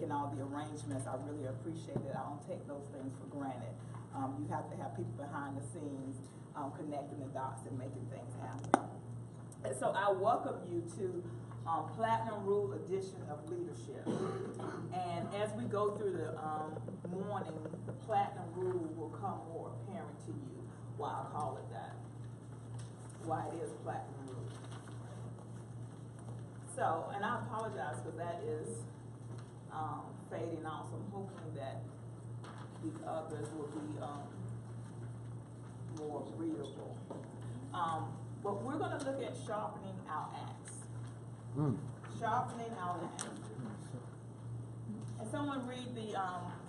making all the arrangements. I really appreciate it. I don't take those things for granted. You have to have people behind the scenes connecting the dots and making things happen. And so I welcome you to Platinum Rule edition of leadership. And as we go through the morning, the Platinum Rule will come more apparent to you why I call it that, why it is Platinum Rule. So, and I apologize because that is fading out, so I'm hoping that the others will be more readable. But we're going to look at sharpening our axe. Sharpening our axe. And someone read the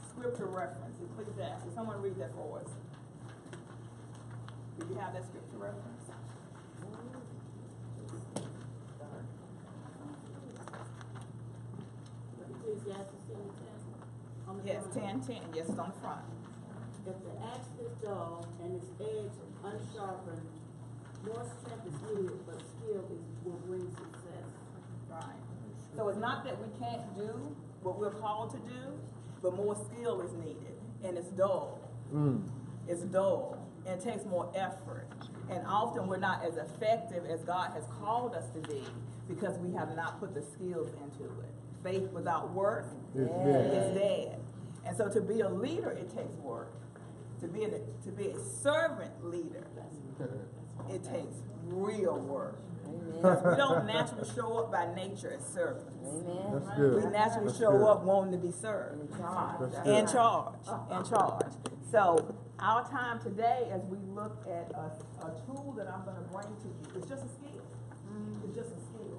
scripture reference, Ecclesiastes. Someone read that for us. Do you have that scripture reference? Ecclesiastes 10:10. Yes, 10:10. Yes, it's on the front. If the axe is dull and its edge unsharpened, more strength is needed, but skill will bring success. Right. So it's not that we can't do what we're called to do, but more skill is needed, and it's dull. It's dull, and it takes more effort. And often we're not as effective as God has called us to be because we have not put the skills into it. Faith without work is dead. And so to be a leader, it takes work. To be a servant leader, it takes real work. Because we don't naturally show up by nature as servants. Amen. That's good. We naturally That's show good. up wanting to be served. That's In good. charge. So our time today, as we look at a tool that I'm going to bring to you, it's just a skill. It's just a skill.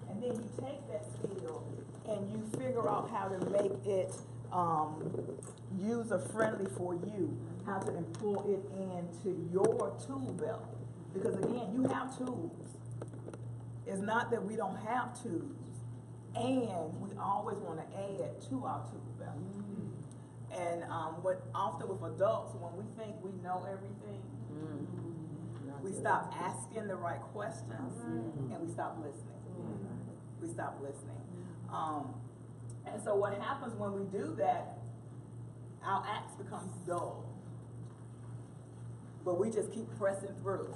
And then you take that skill and you figure out how to make it user-friendly for you, how to employ it into your tool belt. Because again, you have tools. It's not that we don't have tools, and we always want to add to our tool belt. And what often with adults, when we think we know everything, we stop asking the right questions, and we stop listening. We stop listening. And so what happens when we do that, our axe becomes dull. But we just keep pressing through,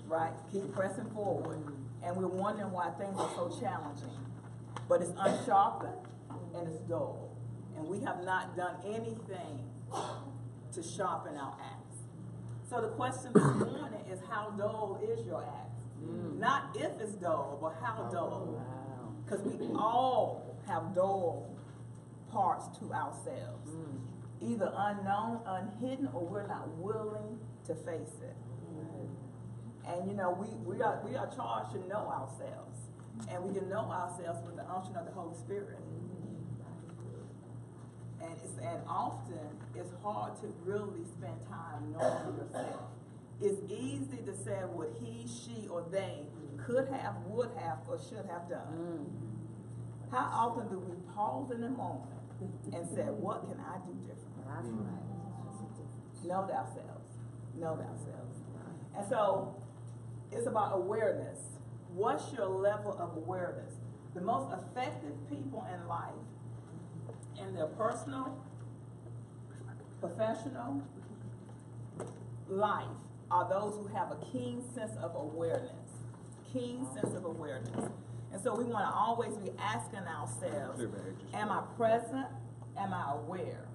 right? Keep pressing forward. And we're wondering why things are so challenging. But it's unsharpened and it's dull. And we have not done anything to sharpen our axe. So the question this morning is, how dull is your axe? Not if it's dull, but how dull. Because we all have dull parts to ourselves. Either unknown, unhidden, or we're not willing to face it. And you know, we are charged to know ourselves. And we can know ourselves with the unction of the Holy Spirit. And often it's hard to really spend time knowing yourself. It's easy to say what he, she, or they could have, would have, or should have done. How often do we pause in a moment and say, what can I do differently? Know ourselves. Know ourselves. And so it's about awareness. What's your level of awareness? The most effective people in life, in their personal, professional life, are those who have a keen sense of awareness. Keen sense of awareness. And so we want to always be asking ourselves, am I present? Am I aware?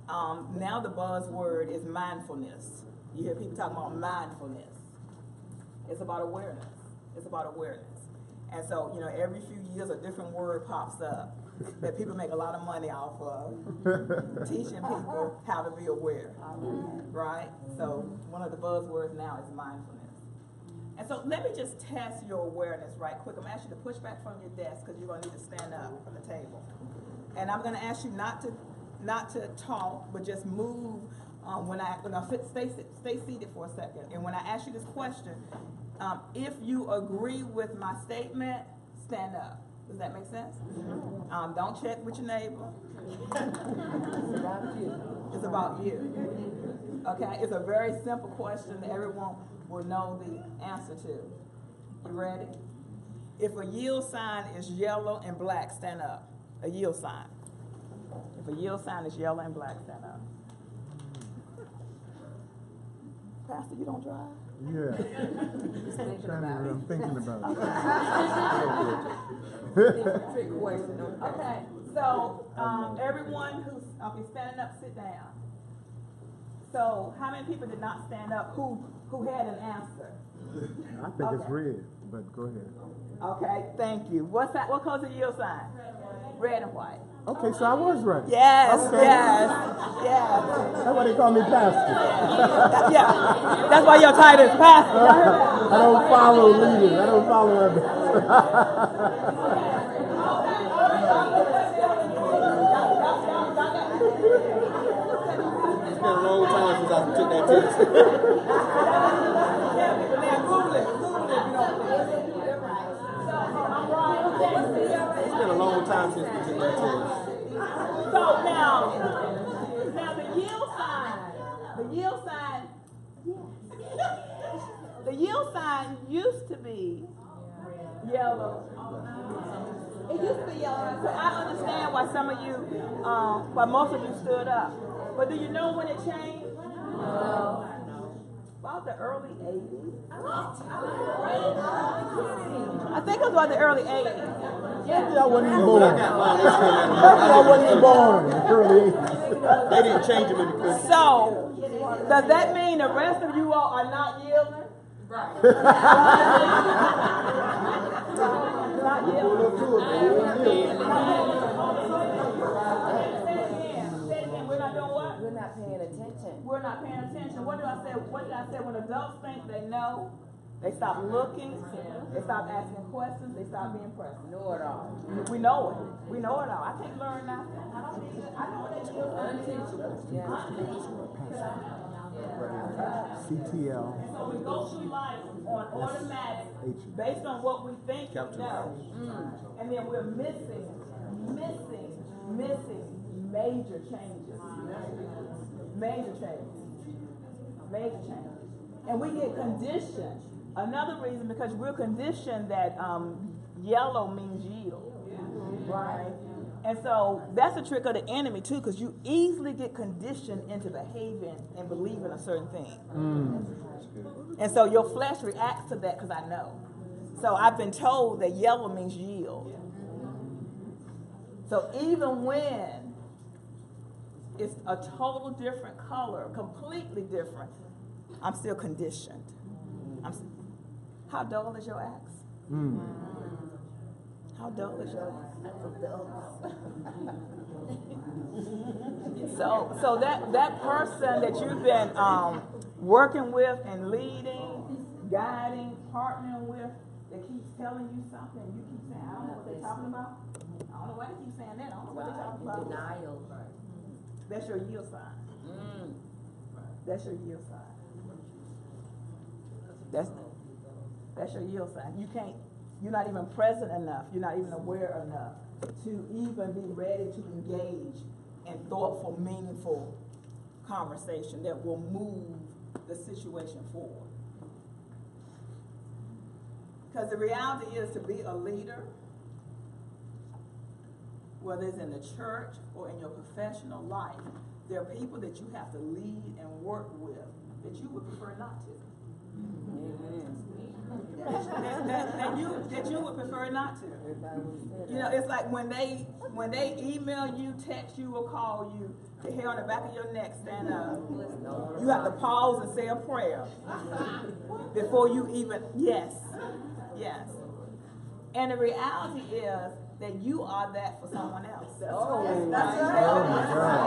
Now the buzzword is mindfulness. You hear people talking about mindfulness. It's about awareness. It's about awareness. And so, you know, every few years a different word pops up that people make a lot of money off of, teaching people how to be aware, right? So one of the buzzwords now is mindfulness. And so let me just test your awareness right quick. I'm going to ask you to push back from your desk because you're going to need to stand up from the table. And I'm going to ask you not to talk, but just move when I stay seated for a second. And when I ask you this question, if you agree with my statement, stand up. Does that make sense? Don't check with your neighbor. It's about you. Okay? It's a very simple question that everyone will know the answer to. You ready? If a yield sign is yellow and black, stand up. A yield sign. If a yield sign is yellow and black, stand up. Pastor, you don't drive? Yeah. I'm thinking about Trick question, Okay, so, everyone who's, okay, standing up, sit down. So, how many people did not stand up who had an answer? I think it's red, but go ahead. Okay, thank you. What color is the yield sign? Red and white. Okay, so I was right. Yes, Okay. yes. That's why they call me pastor. Yeah, that's why your title is pastor. Y'all heard that? I don't follow leaders. I don't follow others. It's been a long time since I took that test. It's been a long time since we took that test. So now the yield sign used to be yellow. It used to be yellow. So I understand why some of you, why most of you stood up. But do you know when it changed? No. About the early 80s. I think it was about the early 80s. Maybe I wasn't even born. I got mine. They still had Maybe I wasn't even born in the early 80s. They didn't change them in the Christmas. So, does that mean the rest of you all are not yielding? Not yielding. Say it again. We're not doing what? We're not paying attention. We're not paying attention. What did I say? When adults think they know, they stop looking, they stop asking questions, they stop being present. Know it all. We know it. We know it all. I can't learn nothing. I don't need it. I know what it is. Unteachable. Yeah. CTL. So we go through life on automatic based on what we think we know. And then we're missing major changes. Major changes. And we get conditioned. Another reason, because we're conditioned that yellow means yield. Right? And so that's a trick of the enemy too, because you easily get conditioned into behaving and believing a certain thing. And so your flesh reacts to that because I know. So I've been told that yellow means yield. So even when it's a total different color, completely different, I'm still conditioned. How dull is your axe? How dull is your axe? So that person that you've been working with and leading, guiding, partnering with, that keeps telling you something, and you keep saying, I don't know what they're talking about. I don't know why they keep saying that. I don't know what they're talking about. Denial. That's your yield sign. That's your yield sign. That's your yield sign. You're not even present enough. You're not even aware enough to even be ready to engage in thoughtful, meaningful conversation that will move the situation forward. Because the reality is, to be a leader, whether it's in the church or in your professional life, there are people that you have to lead and work with that you would prefer not to. That you would prefer not to. You know, it's like when they email you, text you, or call you, the hair on the back of your neck stand up. You have to pause and say a prayer before you even, yes. And the reality is that you are that for someone else. Oh, that's right.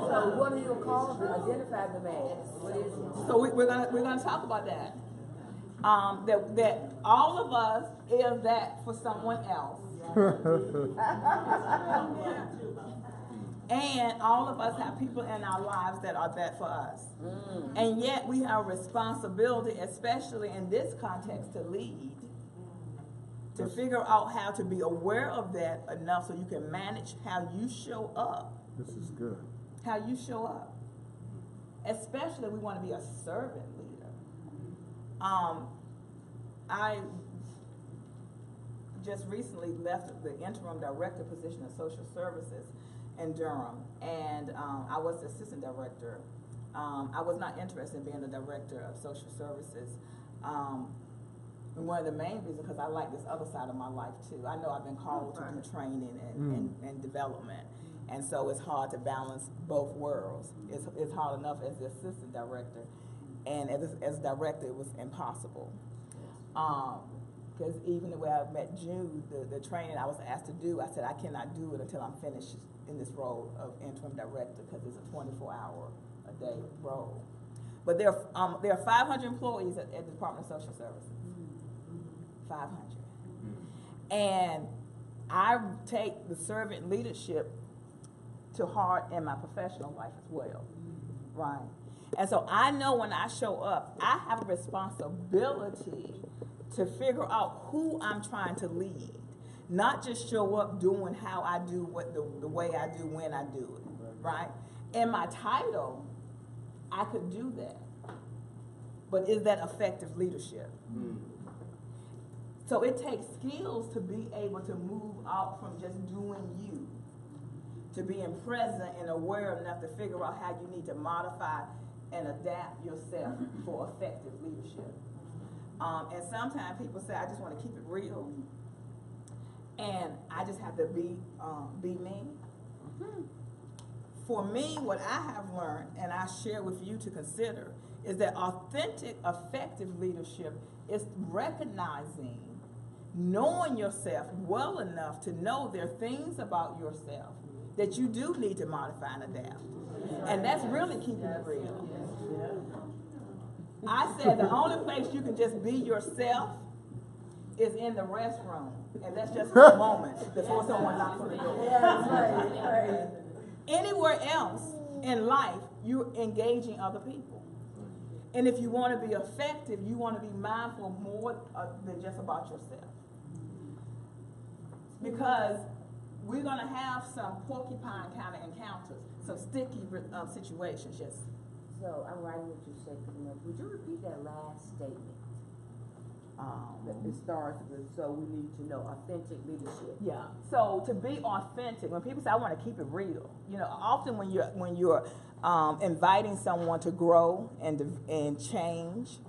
So what are your calls to identify the man? What is it? So we're gonna talk about that. That all of us is that for someone else. And all of us have people in our lives that are that for us. And yet we have a responsibility, especially in this context, to lead. To figure out how to be aware of that enough so you can manage how you show up. This is good. How you show up. Especially we want to be a servant leader. just recently left the interim director position of social services in Durham, and I was the assistant director. I was not interested in being the director of social services. And one of the main reasons, because I like this other side of my life too. I know I've been called to do training and development, and so it's hard to balance both worlds. It's hard enough as the assistant director, and as director, it was impossible. Because even the way I met Jude, the training I was asked to do, I said I cannot do it until I'm finished in this role of interim director, because it's a 24-hour-a-day role. But there are 500 employees at the Department of Social Services. 500. And I take the servant leadership to heart in my professional life as well, right? And so I know when I show up, I have a responsibility to figure out who I'm trying to lead, not just show up doing how I do what the way I do when I do it, right? In my title, I could do that, but is that effective leadership? So it takes skills to be able to move out from just doing you, to being present and aware enough to figure out how you need to modify and adapt yourself for effective leadership. And sometimes people say, I just want to keep it real, and I just have to be me. For me, what I have learned, and I share with you to consider, is that authentic, effective leadership is recognizing, knowing yourself well enough to know there are things about yourself that you do need to modify and adapt. And that's really keeping it real. I said the only place you can just be yourself is in the restroom. And that's just for a moment before someone knocks on the door. Anywhere else in life, you're engaging other people. And if you want to be effective, you want to be mindful more than just about yourself. Because we're going to have some porcupine kind of encounters, some sticky situations. Yes. So I'm writing what you said pretty much. Would you repeat that last statement? It starts with, so we need to know authentic leadership. Yeah. So to be authentic, when people say I want to keep it real, you know, often when you're inviting someone to grow and change,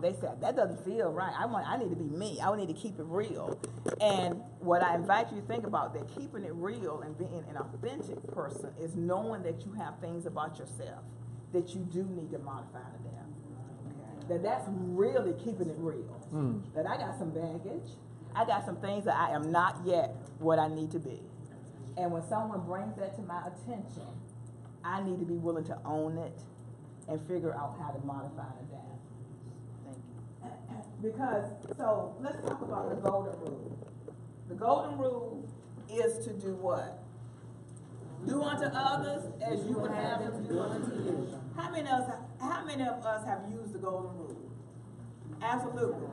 they say that doesn't feel right. I need to be me. I need to keep it real. And what I invite you to think about, that keeping it real and being an authentic person is knowing that you have things about yourself that you do need to modify and adapt. That's really keeping it real. That I got some baggage. I got some things that I am not yet what I need to be. And when someone brings that to my attention, I need to be willing to own it and figure out how to modify and adapt. Thank you. Because, so let's talk about the golden rule. The golden rule is to do what? Do unto others as you would have them do unto you. How many of us have used the golden rule? Absolutely.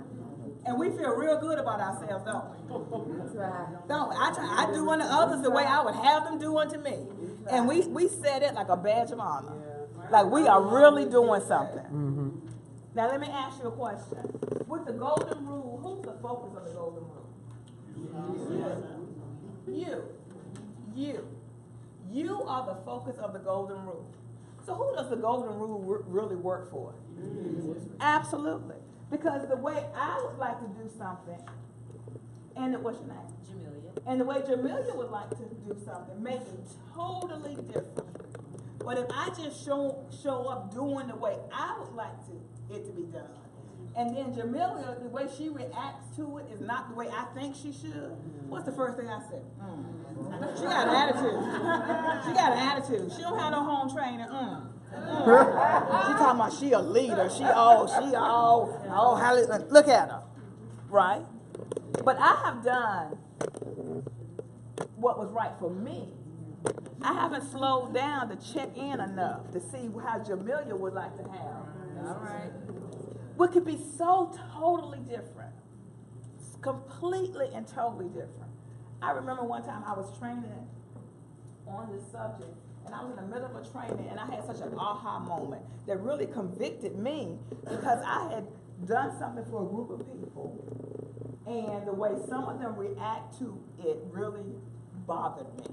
And we feel real good about ourselves, don't we? That's right. Don't we? I do unto others the way I would have them do unto me. And we said it like a badge of honor. Like we are really doing something. Now let me ask you a question. With the golden rule, who's the focus of the golden rule? You. You are the focus of the golden rule. So who does the golden rule really work for? Absolutely. Because the way I would like to do something, and what's your name? Jamelia. And the way Jamelia would like to do something may be totally different. But if I just show up doing the way I would like it to be done, and then Jamelia, the way she reacts to it is not the way I think she should, what's the first thing I say? She got an attitude. She got an attitude. She don't have no home training. She talking about she a leader. Look at her. Right? But I have done what was right for me. I haven't slowed down to check in enough to see how Jamelia would like to have. All right. What could be so totally different. Completely and totally different. I remember one time I was training on this subject, and I was in the middle of a training, and I had such an aha moment that really convicted me because I had done something for a group of people, And the way some of them react to it really bothered me.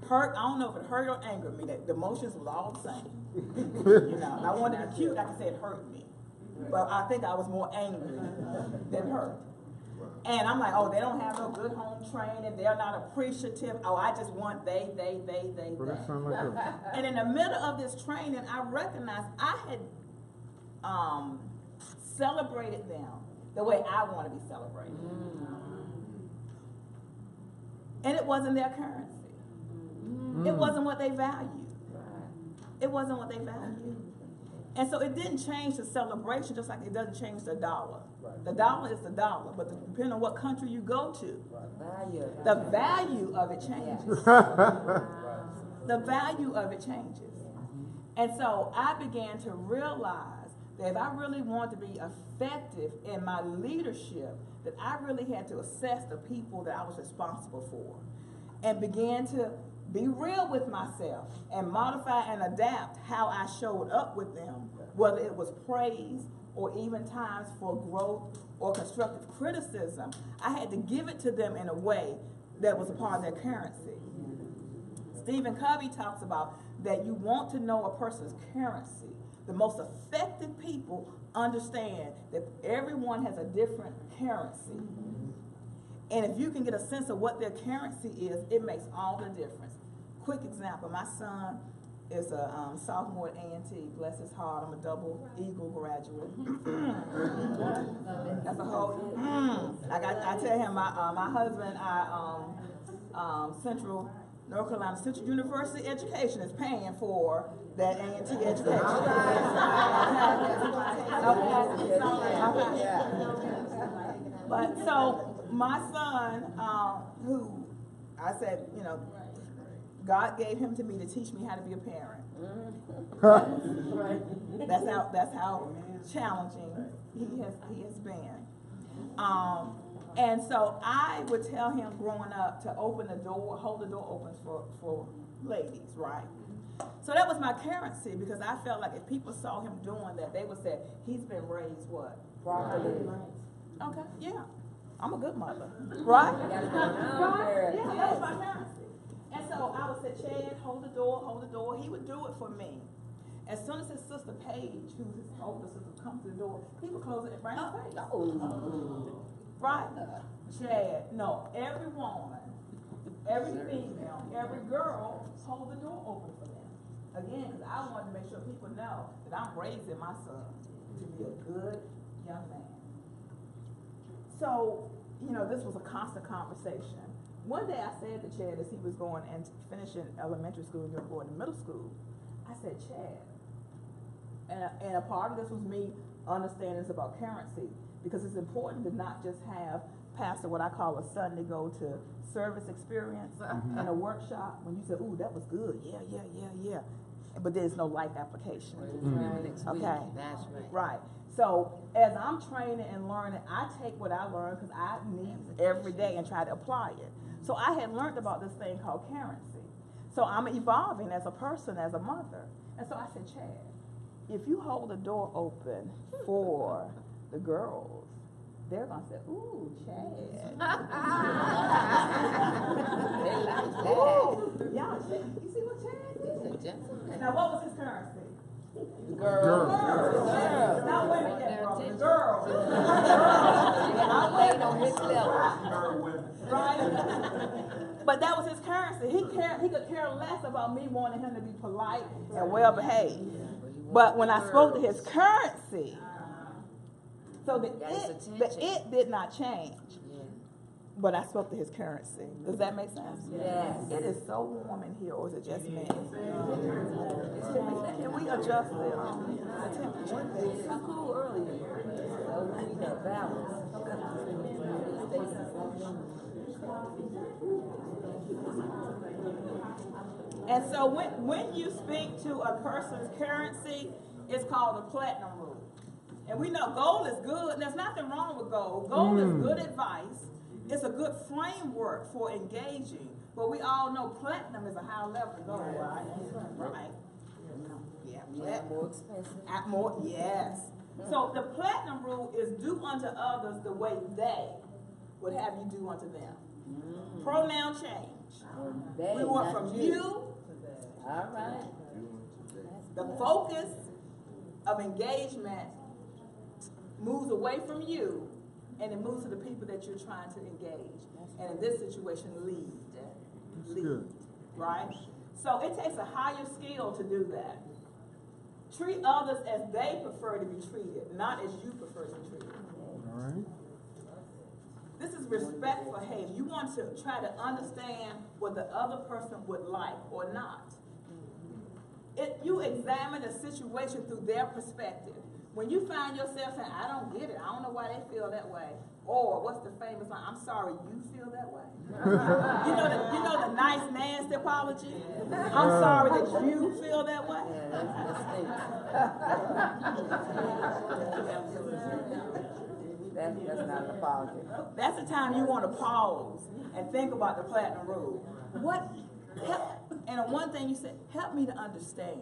Hurt, I don't know if it hurt or angered me, that the emotions was all the same. You know, and I wanted to be cute, I could say it hurt me. But I think I was more angry than hurt. And I'm like, oh, they don't have no good home training, they're not appreciative, oh, I just want they. Well, that sound like a, And in the middle of this training, I recognized I had celebrated them the way I want to be celebrated. And it wasn't their currency. It wasn't what they valued. It wasn't what they valued. And so it didn't change the celebration, just like it doesn't change the dollar. The dollar is the dollar, but depending on what country you go to, the value of it changes. The value of it changes. And so I began to realize that if I really wanted to be effective in my leadership, that I really had to assess the people that I was responsible for and began to be real with myself and modify and adapt how I showed up with them, whether it was praise or even times for growth or constructive criticism. I had to give it to them in a way that was a part of their currency. Stephen Covey talks about that you want to know a person's currency. The most effective people understand that everyone has a different currency. And if you can get a sense of what their currency is, it makes all the difference. Quick example, my son is a sophomore at A&T, bless his heart, I'm a double Eagle graduate. That's a whole, I tell him, my husband, Central North Carolina Central University education is paying for that A&T education. But so my son, who I said, you know, God gave him to me to teach me how to be a parent. That's how challenging he has been. And so I would tell him growing up to open the door, hold the door open for ladies, right? So that was my currency, because I felt like if people saw him doing that, they would say, he's been raised what? Properly. Okay, yeah. I'm a good mother, right? Right? Yeah, that was my currency. And so I would say, Chad, hold the door. He would do it for me. As soon as his sister Paige, who's his older sister, comes to the door, he would close it right in his face. Right? Chad, no, every woman, every female, every girl, hold the door open for them. Again, because I wanted to make sure people know that I'm raising my son to be a good young man. So, you know, this was a constant conversation. One day I said to Chad, as he was going and finishing elementary school and going to middle school, I said, Chad, and a part of this was me understanding this about currency, because it's important to not just have pastor, what I call a Sunday go to service experience and a workshop. When you say, ooh, that was good, yeah, but there's no life application. Okay, That's right. Right. So as I'm training and learning, I take what I learn, because I need every day, and try to apply it. So I had learned about this thing called currency. So I'm evolving as a person, as a mother. And so I said, Chad, if you hold the door open for the girls, they're going to say, ooh, Chad. They like that. Ooh, y'all, you see what Chad did? He's a gentleman. Now, what was his currency? Girl. Not women yet, bro. The girls. I laid on his level. Right? But that was his currency. He could care less about me wanting him to be polite and well behaved. But when I spoke to his currency, so the it did not change. But I spoke to his currency. Does that make sense? Yes. It is so warm in here, or is it just me? Can we adjust the temperature? It's too cool earlier, so we need that balance. And so when you speak to a person's currency, it's called the platinum rule. And we know gold is good, and there's nothing wrong with gold. Gold is good advice. It's a good framework for engaging. But we all know platinum is a high level of gold, right? Right. Yeah, more expensive. Yes. So the platinum rule is do unto others the way they would have you do unto them. Pronoun change. They, We want not from you, All right. the focus of engagement moves away from you and it moves to the people that you're trying to engage. And in this situation, lead. good. Right? So it takes a higher skill to do that. Treat others as they prefer to be treated, not as you prefer to be treated. All right. This is respectful behavior. You want to try to understand what the other person would like or not. You examine a situation through their perspective. When you find yourself saying, I don't get it, I don't know why they feel that way, or what's the famous line, I'm sorry you feel that way. you know the nice, nasty apology? I'm sorry that you feel that way. That's not an apology. That's the time you want to pause and think about the platinum rule. And one thing you said, help me to understand.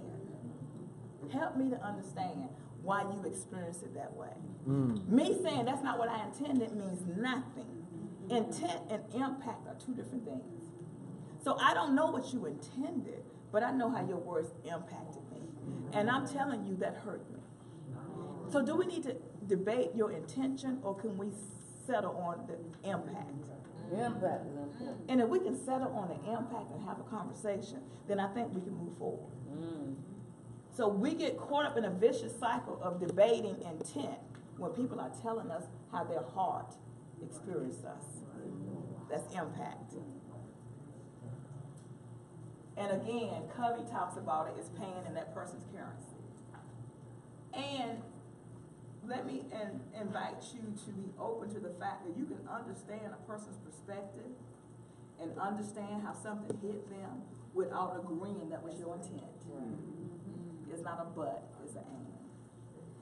Help me to understand why you experienced it that way. Me saying that's not what I intended means nothing. Intent and impact are two different things. So I don't know what you intended, but I know how your words impacted me. And I'm telling you that hurt me. So do we need to debate your intention, or can we settle on the impact? Impact is important. And if we can settle on the impact and have a conversation, then I think we can move forward. So we get caught up in a vicious cycle of debating intent when people are telling us how their heart experienced us. That's impact. And again, Covey talks about it as paying in that person's currency. And let me invite you to be open to the fact that you can understand a person's perspective and understand how something hit them without agreeing that was your intent. It's not a but, it's an and.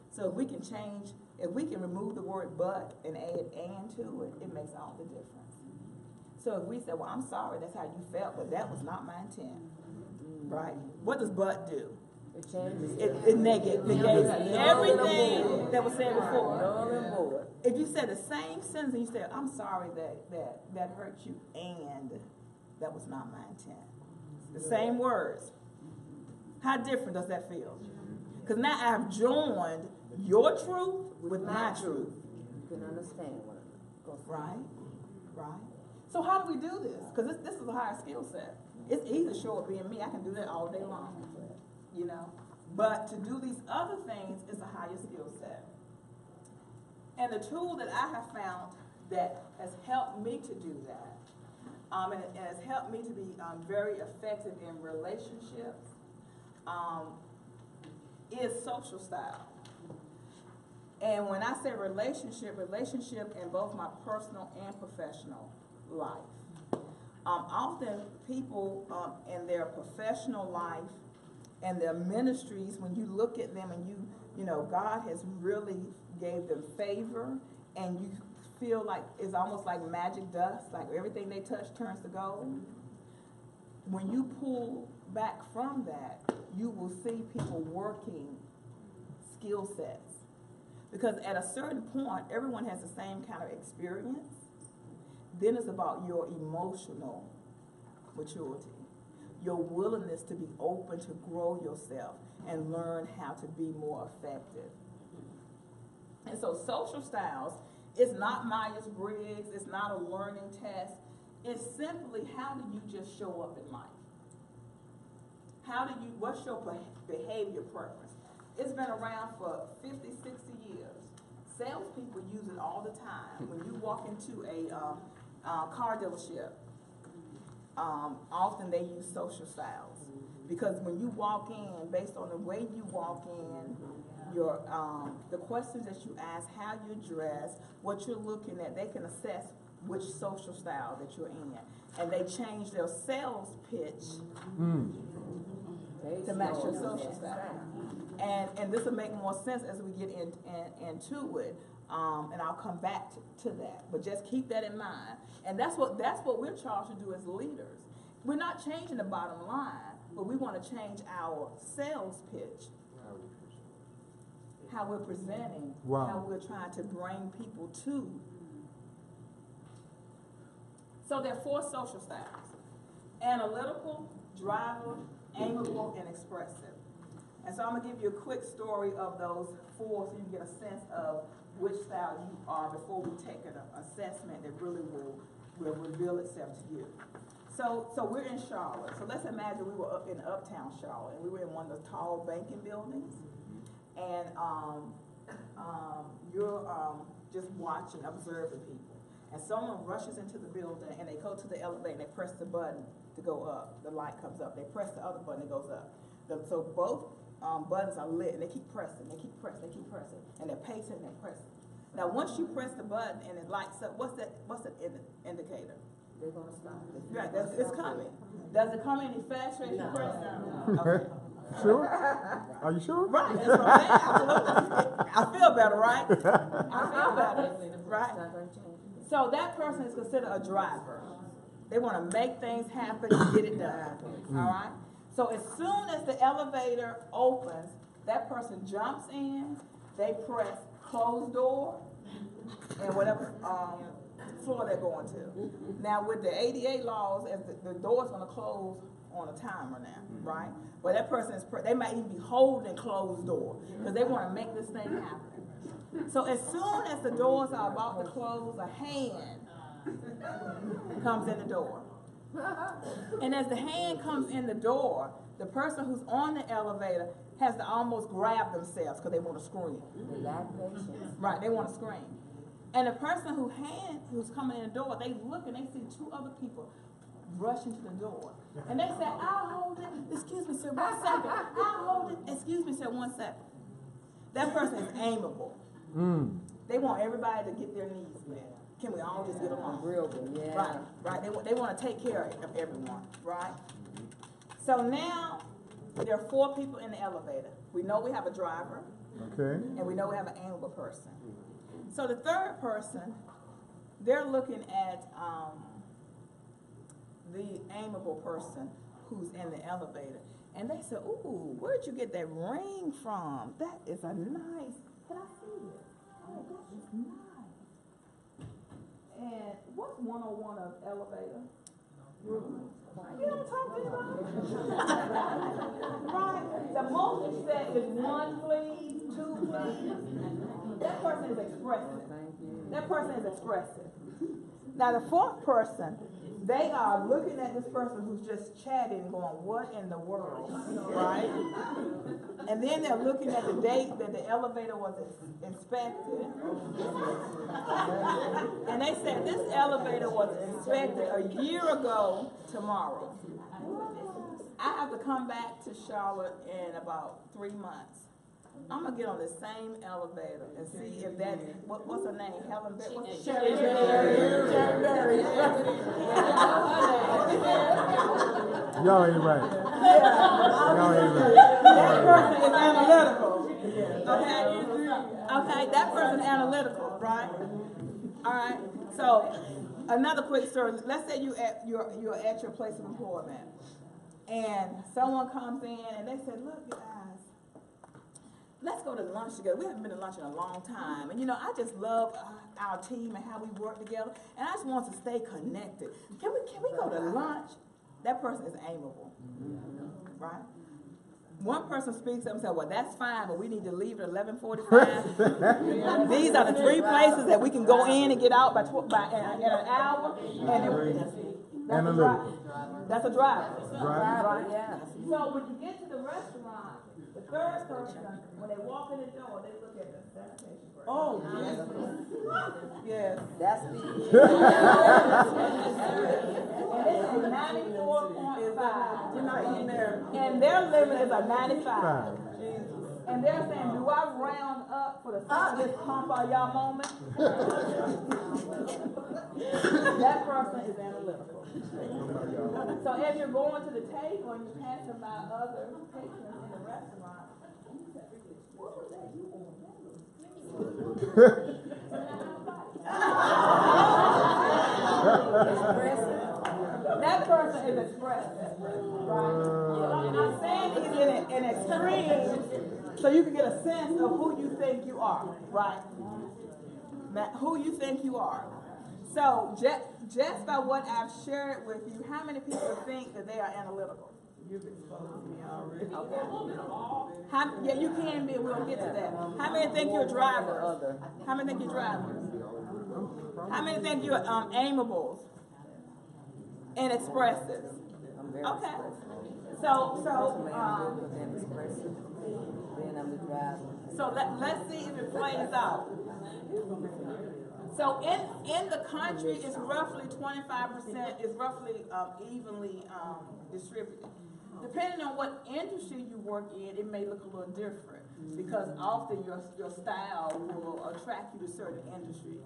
So if we can change, if we can remove the word but and add and to it, it makes all the difference. So if we say, well, I'm sorry, that's how you felt, but that was not my intent, right? What does but do? It changes. It negates everything that was said before. Null and void. If you said the same sentence and you said, I'm sorry that hurt you, and that was not my intent. The same words. How different does that feel? Because now I've joined your truth with my truth. You can understand one another. Right? Right? So how do we do this? Because this is a higher skill set. It's easy to show up being me. I can do that all day long. You know? But to do these other things is a higher skill set. And the tool that I have found that has helped me to do that, and it has helped me to be very effective in relationships, is social style. And when I say relationship in both my personal and professional life. Often people in their professional life and their ministries, when you look at them and you know, God has really gave them favor, and you feel like it's almost like magic dust, like everything they touch turns to gold. When you pull back from that, you will see people working skill sets. Because at a certain point, everyone has the same kind of experience. Then it's about your emotional maturity, your willingness to be open to grow yourself and learn how to be more effective. And so social styles is not Myers-Briggs, it's not a learning test. It's simply, how do you just show up in life? What's your behavior preference? It's been around for 50, 60 years. Salespeople use it all the time. When you walk into a car dealership, often they use social styles. Because when you walk in, based on the way you walk in, your the questions that you ask, how you dress, what you're looking at, they can assess which social style that you're in. And they change their sales pitch to match your social style. And this will make more sense as we get into it. And I'll come back to that. But just keep that in mind. And that's what we're charged to do as leaders. We're not changing the bottom line, but we want to change our sales pitch. How we're presenting, how we're trying to bring people to So there are 4 social styles: analytical, driver, amiable, and expressive. And so I'm gonna give you a quick story of those 4 so you can get a sense of which style you are before we take an assessment that really will reveal itself to you. So we're in Charlotte. So let's imagine we were up in uptown Charlotte, and we were in one of the tall banking buildings, and you're just watching, observing people. And someone rushes into the building, and they go to the elevator, and they press the button to go up. The light comes up. They press the other button, it goes up. So both buttons are lit, and they keep pressing, they keep pressing, they keep pressing, and they're pacing and they're pressing. Now, once you press the button and it lights up, what's that indicator? They're gonna stop. Right, it's coming. Does it come any faster as you press it? Okay. Sure? Are you sure? Right, that's what I'm saying, absolutely. I feel better, right? I feel better, right? It's not gonna change. So that person is considered a driver. They want to make things happen and get it done, all right? So as soon as the elevator opens, that person jumps in, they press close door, and whatever floor they're going to. Now with the ADA laws, as the door's gonna close on a timer now, right? But that person is, they might even be holding closed door, because they wanna make this thing happen. So as soon as the doors are about to close, a hand comes in the door. And as the hand comes in the door, the person who's on the elevator has to almost grab themselves because they want to scream. They lack patience. Right, they want to scream. And the person who's coming in the door, they look and they see 2 other people rush into the door. And they say, I'll hold it. Excuse me, sir, 1 second. I'll hold it. Excuse me, sir, 1 second. That person is amiable. They want everybody to get their needs met. Can we all just get along? Real good, yeah. Right. They want to take care of everyone, right? So now there are 4 people in the elevator. We know we have a driver. Okay. And we know we have an amiable person. So the 3rd person, they're looking at the amiable person who's in the elevator. And they say, ooh, where'd you get that ring from? That is a nice, can I see it? Oh, that is nice. And what's 101 of elevator? You don't talk to anybody. Right? The most you say is 1 please, 2 please. That person is expressive. That person is expressive. Now the 4th person, they are looking at this person who's just chatting, going, what in the world, right? And then they're looking at the date that the elevator was inspected. And they said this elevator was inspected a year ago tomorrow. I have to come back to Charlotte in about 3 months. I'm gonna get on the same elevator and see if that, what's her name? Helen Berry? What's Sherry Berry? Sherry Berry. Y'all ain't right. Y'all ain't right. That person is analytical. Okay, that person is analytical, right? All right. So another quick story. Let's say you're at your place of employment, and someone comes in and they say, "Look, guys, let's go to lunch together. We haven't been to lunch in a long time. And, I just love our team and how we work together. And I just want to stay connected. Can we go to lunch?" That person is amiable, right? One person speaks up and says, well, that's fine, but we need to leave at 11:45. These are the 3 places that we can go in and get out in an hour. That's a driver. Driver. Yeah. So when you get to the restaurant, the 3rd person, when they walk in the door, they look at the sanitation person. Oh, yes. That's And this is 94.5. You're not eating there. And their limit is a 95. And they're saying, do I round up for the this pump out y'all moment? That person is analytical. So as you're going to the table and you're passing by other patrons in the restaurant, you say, what was that you That person is expressive, right? I'm saying these in extremes so you can get a sense of who you think you are, right? Who you think you are. So just by what I've shared with you, how many people think that they are analytical? You've exposed me already. Okay. Yeah, you can be, we'll get to that. How many think you're drivers? How many think you're drivers? How many think you're amiables and expressive? Okay. So let's see if it plays out. So in the country, it's roughly 25%, is roughly evenly distributed. Depending on what industry you work in, it may look a little different because often your style will attract you to certain industries,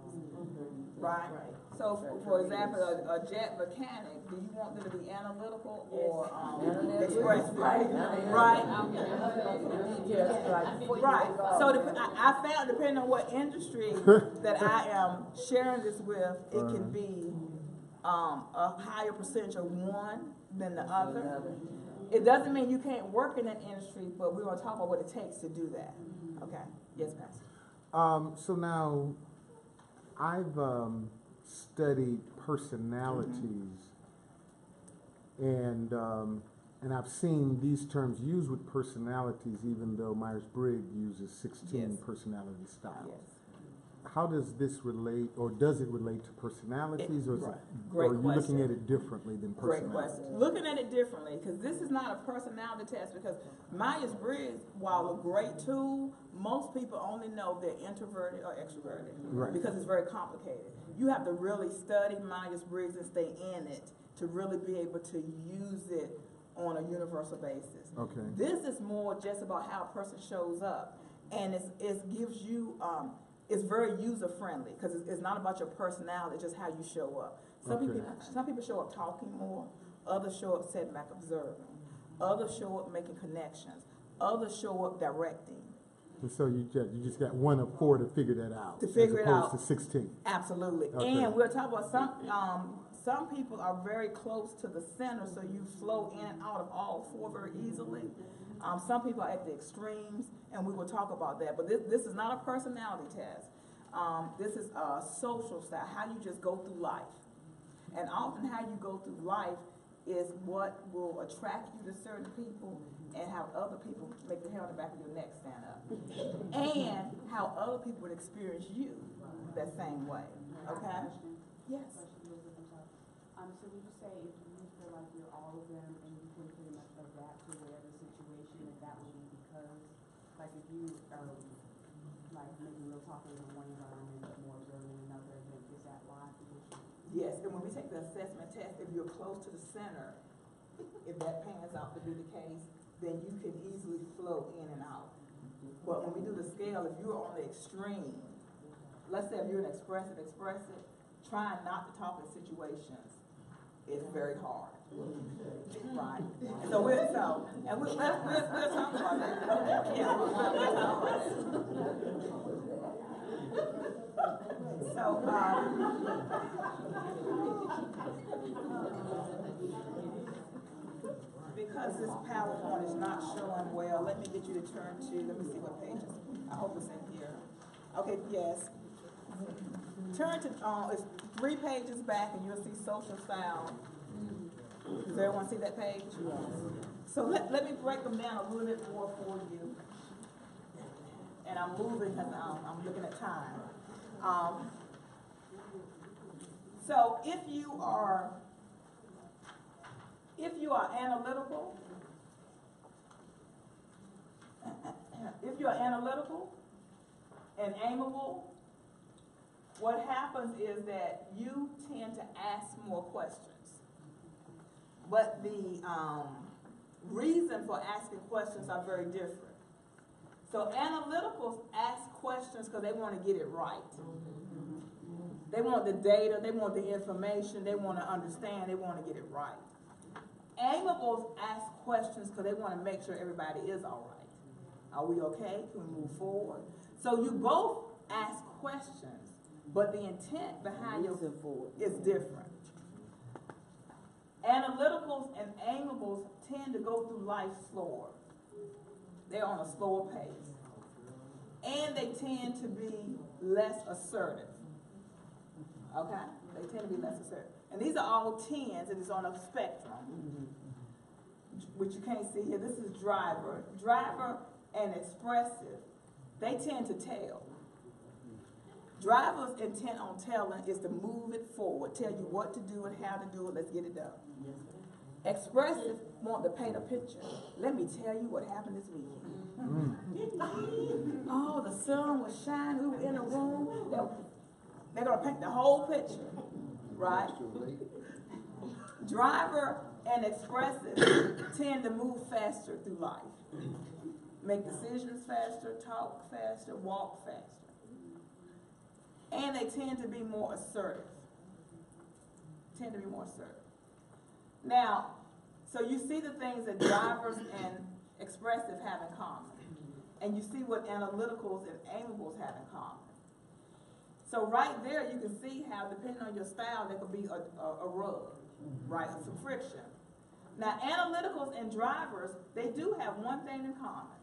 right? So, for example, a jet mechanic, do you want them to be analytical or expressive? Right. Right. So I found, depending on what industry that I am sharing this with, it can be a higher percentage of one than the other. It doesn't mean you can't work in that industry, but we're going to talk about what it takes to do that. Okay. Yes, Pastor. So now, I've studied personalities, and I've seen these terms used with personalities, even though Myers-Briggs uses 16 personality styles. Yes. How does this relate, or does it relate to personalities, or, Great or are you question. looking at it differently than Great personalities? question. Looking at it differently, because this is not a personality test, because Myers-Briggs, while a great tool, most people only know they're introverted or extroverted, Right. because it's very complicated. You have to really study Myers-Briggs and stay in it to really be able to use it on a universal basis. Okay. This is more just about how a person shows up, and it gives you, it's very user-friendly, because it's not about your personality, it's just how you show up. Some people show up talking more, others show up sitting back observing, others show up making connections, others show up directing. And so you just got one of four to figure that out. To figure it out. As opposed to 16. Absolutely. Okay. And we'll talk about some people are very close to the center, so you flow in and out of all four very easily. Some people are at the extremes, and we will talk about that. But this is not a personality test. This is a social style, how you just go through life. And often how you go through life is what will attract you to certain people and how other people make the hair on the back of your neck stand up. And how other people would experience you that same way. Okay? Yes. So would you say if you feel like you're all of them and you can pretty much adapt to whatever situation, if that would be because, like if you are like maybe real talking in one environment but more observing in another, then is that why? Yes, and when we take the assessment test, if you're close to the center, if that pans out to be the case, then you can easily flow in and out. But when we do the scale, if you're on the extreme, let's say if you're an expressive, trying not to talk in situations is very hard. Right. So we'll talk about that. Yeah, we'll talk about that. So, because this PowerPoint is not showing well, let me get you to turn to, let me see what pages. I hope it's in here. Okay, yes. Turn to, it's 3 pages back and you'll see social style. Does everyone see that page? Yes. So let me break them down a little bit more for you. And I'm moving because I'm looking at time. So if you are analytical, and amiable, what happens is that you tend to ask more questions. But the reason for asking questions are very different. So analyticals ask questions because they want to get it right. They want the data, they want the information, they want to understand, they want to get it right. Amiables ask questions because they want to make sure everybody is all right. Are we okay? Can we move forward? So you both ask questions, but the intent behind it is different. Analyticals and amiables tend to go through life slower. They're on a slower pace. And they tend to be less assertive. Okay? They tend to be less assertive. And these are all 10s, and it's on a spectrum, which you can't see here. This is driver. Driver and expressive, they tend to tell. Driver's intent on telling is to move it forward, tell you what to do and how to do it, let's get it done. Expressive want to paint a picture. Let me tell you what happened this weekend. Oh, the sun was shining, we were in a room. They're going to paint the whole picture, right? Driver and expressive tend to move faster through life. Make decisions faster, talk faster, walk faster. And they tend to be more assertive. Now, so you see the things that drivers and expressive have in common. And you see what analyticals and aimables have in common. So right there, you can see how, depending on your style, there could be a rub, right? Some friction. Now, analyticals and drivers, they do have one thing in common.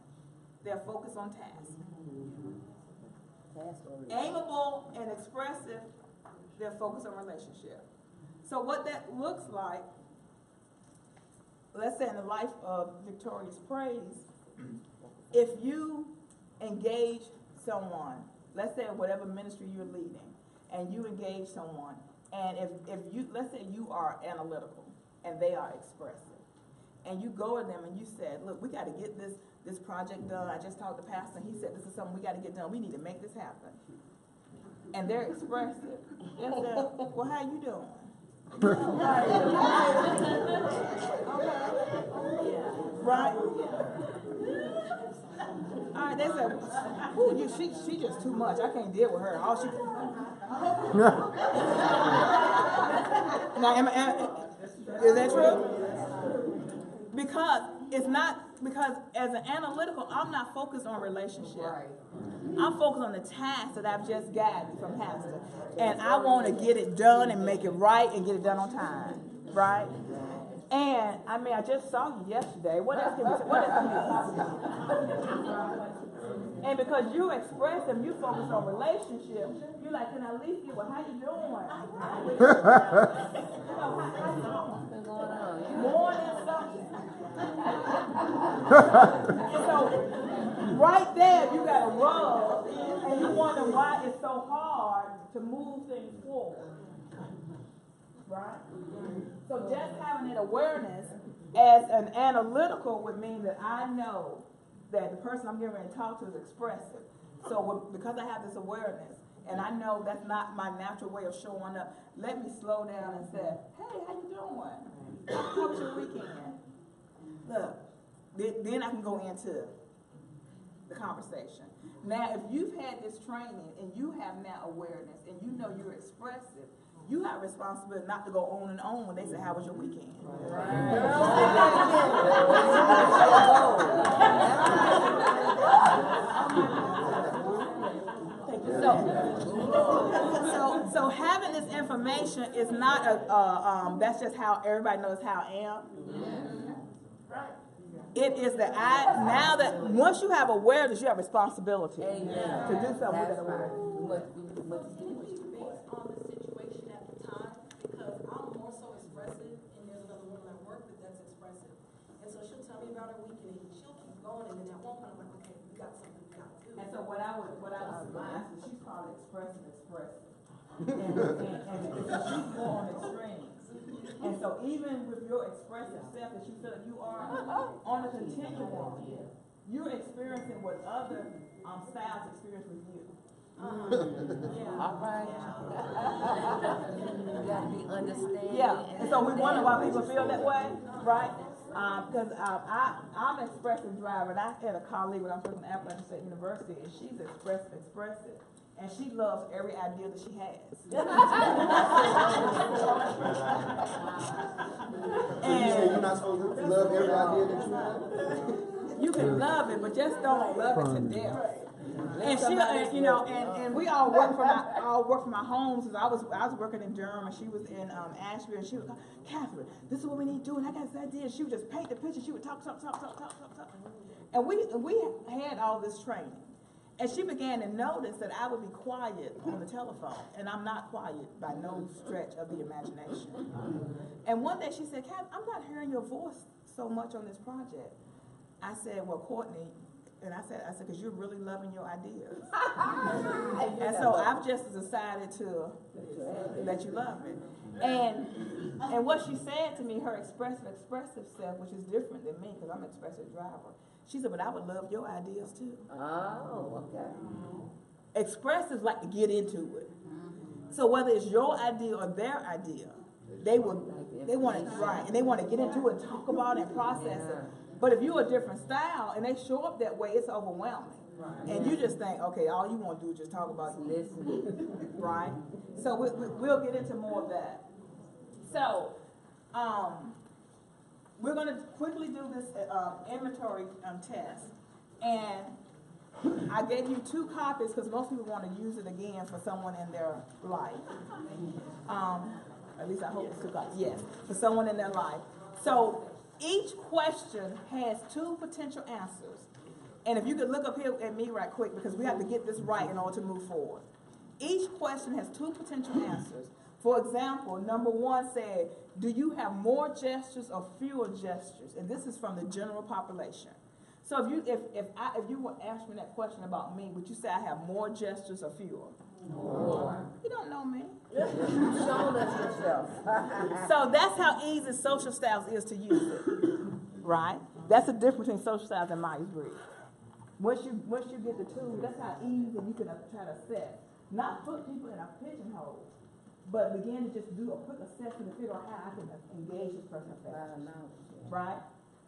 They're focused on task. Aimable and expressive, they're focused on relationship. So what that looks like, let's say in the life of Victorious Praise, if you engage someone, let's say whatever ministry you're leading, and you engage someone, and if you, let's say you are analytical and they are expressive, and you go to them and you said, look, we got to get this project done. I just talked to Pastor, and he said this is something we got to get done. We need to make this happen. And they're expressive. They said, well, how you doing? Right? All right, they said, ooh, she just too much. I can't deal with her. All she now, is that true? Because as an analytical, I'm not focused on relationship. I'm focused on the task that I've just gotten from Pastor. And I want to get it done and make it right and get it done on time. Right? And, I mean, I just saw you yesterday. What else can we And because you express them, you focus on relationship, you're like, can I at least get what, how you doing? How you doing? More than something. So, right there, you got a rub, and you wonder why it's so hard to move things forward. Right? So just having an awareness as an analytical would mean that I know that the person I'm getting ready to talk to is expressive. So because I have this awareness, and I know that's not my natural way of showing up, let me slow down and say, hey, how you doing? How was your weekend? Look, then I can go into the conversation. Now, if you've had this training and you have now awareness and you know you're expressive, you have responsibility not to go on and on when they say, how was your weekend? So having this information is not that's just how everybody knows how I am. It is that now that once you have awareness, you have responsibility to do something with that awareness. And then at one point I'm like, okay, we got something we got to do. And so what I would surmise is she's probably expressive. and she's more on extremes. And so even with your expressive self that you feel like you are on a continuum, you're experiencing what other styles experience with you. All right. You gotta be understanding. Yeah, and so we wonder why people feel that way, right? Because I'm an expressive driver, and I had a colleague when I was working at Appalachian State University, and she's expressive, and she loves every idea that she has. And you're not supposed to love every idea that you have? You can love it, but just don't love it to death. And she, and we all work from our homes. I was working in Durham, and she was in Asheville, and she would go, Catherine, this is what we need to do, and I got this idea. She would just paint the picture. She would talk. And we had all this training. And she began to notice that I would be quiet on the telephone, and I'm not quiet by no stretch of the imagination. And one day she said, Kat, I'm not hearing your voice so much on this project. I said, well, Courtney, and I said, because you're really loving your ideas. And so I've just decided to let you love it. And what she said to me, her expressive self, which is different than me, because I'm an expressive driver, she said, but I would love your ideas too. Oh, okay. Expressives like to get into it. So whether it's your idea or their idea, they want it right, and they want to get into it, talk about it, and process it. But if you're a different style and they show up that way, it's overwhelming. And you just think, okay, all you want to do is just talk about Listen. right? So we'll get into more of that. So, we're going to quickly do this inventory test. And I gave you 2 copies because most people want to use it again for someone in their life. At least I hope it's 2 copies. Yes, for someone in their life. So each question has 2 potential answers. And if you could look up here at me right quick, because we have to get this right in order to move forward. Each question has 2 potential answers. For example, number 1 said, do you have more gestures or fewer gestures? And this is from the general population. So if you would ask me that question about me, would you say I have more gestures or fewer? More. You don't know me. You've shown us yourself. So that's how easy social styles is to use it, right? That's the difference between social styles and Myers-Briggs. Once you get the 2, that's how easy you can try to assess. Not put people in a pigeonhole, but begin to just do a quick assessment to figure out how I can engage this person effectively, right?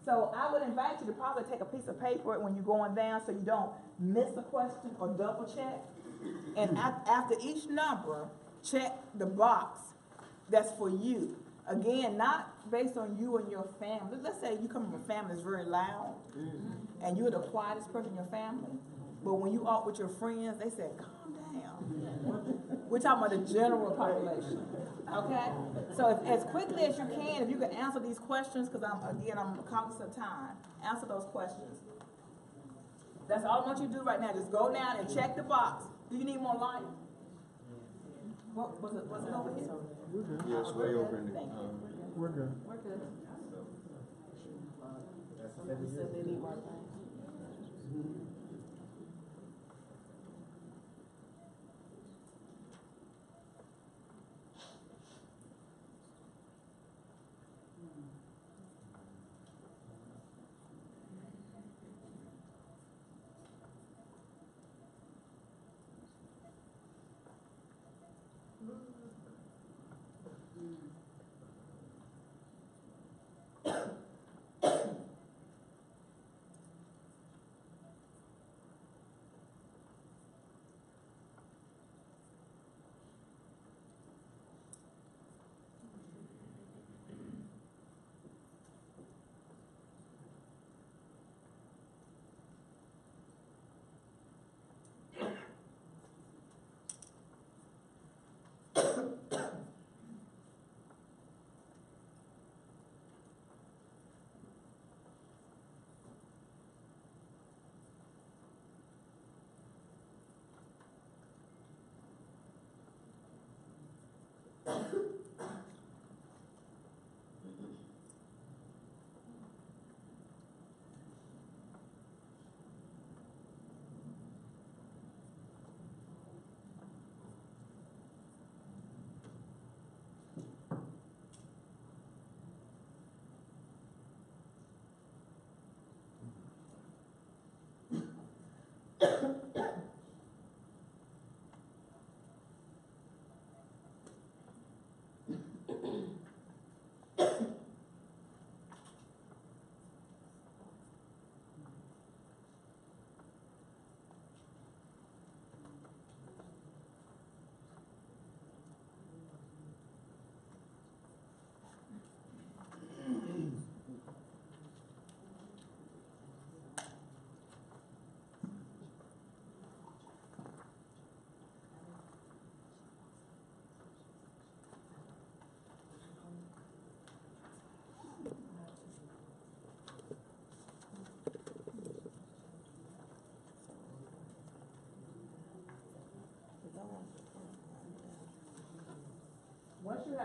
So I would invite you to probably take a piece of paper when you're going down so you don't miss a question or double check. And after each number, check the box that's for you. Again, not based on you and your family. Let's say you come from a family that's very loud, and you're the quietest person in your family. But when you out with your friends, they say, calm down. We're talking about the general population, okay? So as quickly as you can, if you can answer these questions, because I'm cognizant of time, answer those questions. That's all I want you to do right now. Just go down and check the box. Do you need more light? What, was it over here? We're good. Yeah, it's way over in the, Thank you. We're good. We're good.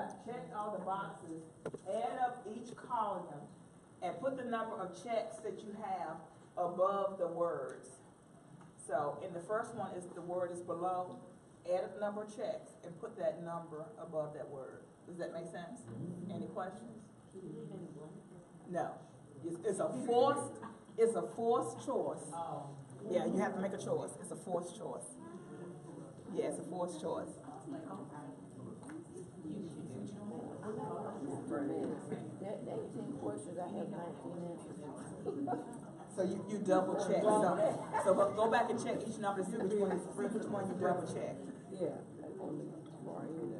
have checked all the boxes, add up each column and put the number of checks that you have above the words. So in the first one is the word is below, add up the number of checks and put that number above that word. Does that make sense? Any questions? No. It's a forced choice. Yeah, you have to make a choice. It's a forced choice. Yeah, it's a forced choice. That 18 questions, I have 19 answers. So you double check. So go back and check each number to see which one you double check. Yeah. Only for you.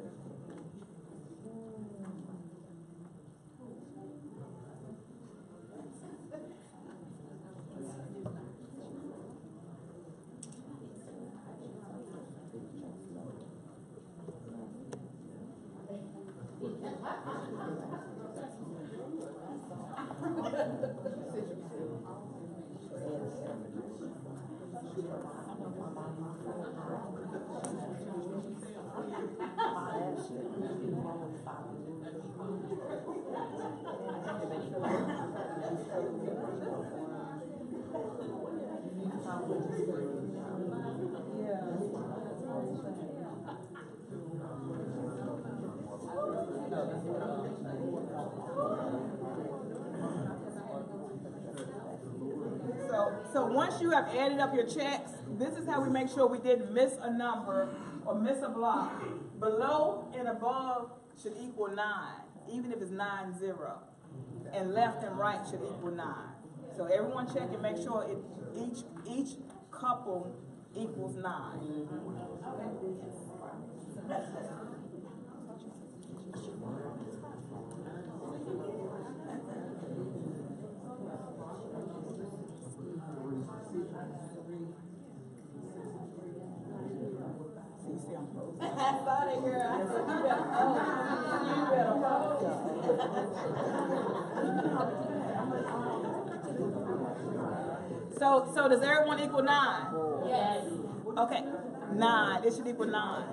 So once you have added up your checks, this is how we make sure we didn't miss a number or miss a block. Below and above should equal 9, even if it's 9-0. And left and right should equal 9. So everyone check and make sure each couple equals 9. So does everyone equal 9? Yes. Okay, 9. It should equal 9.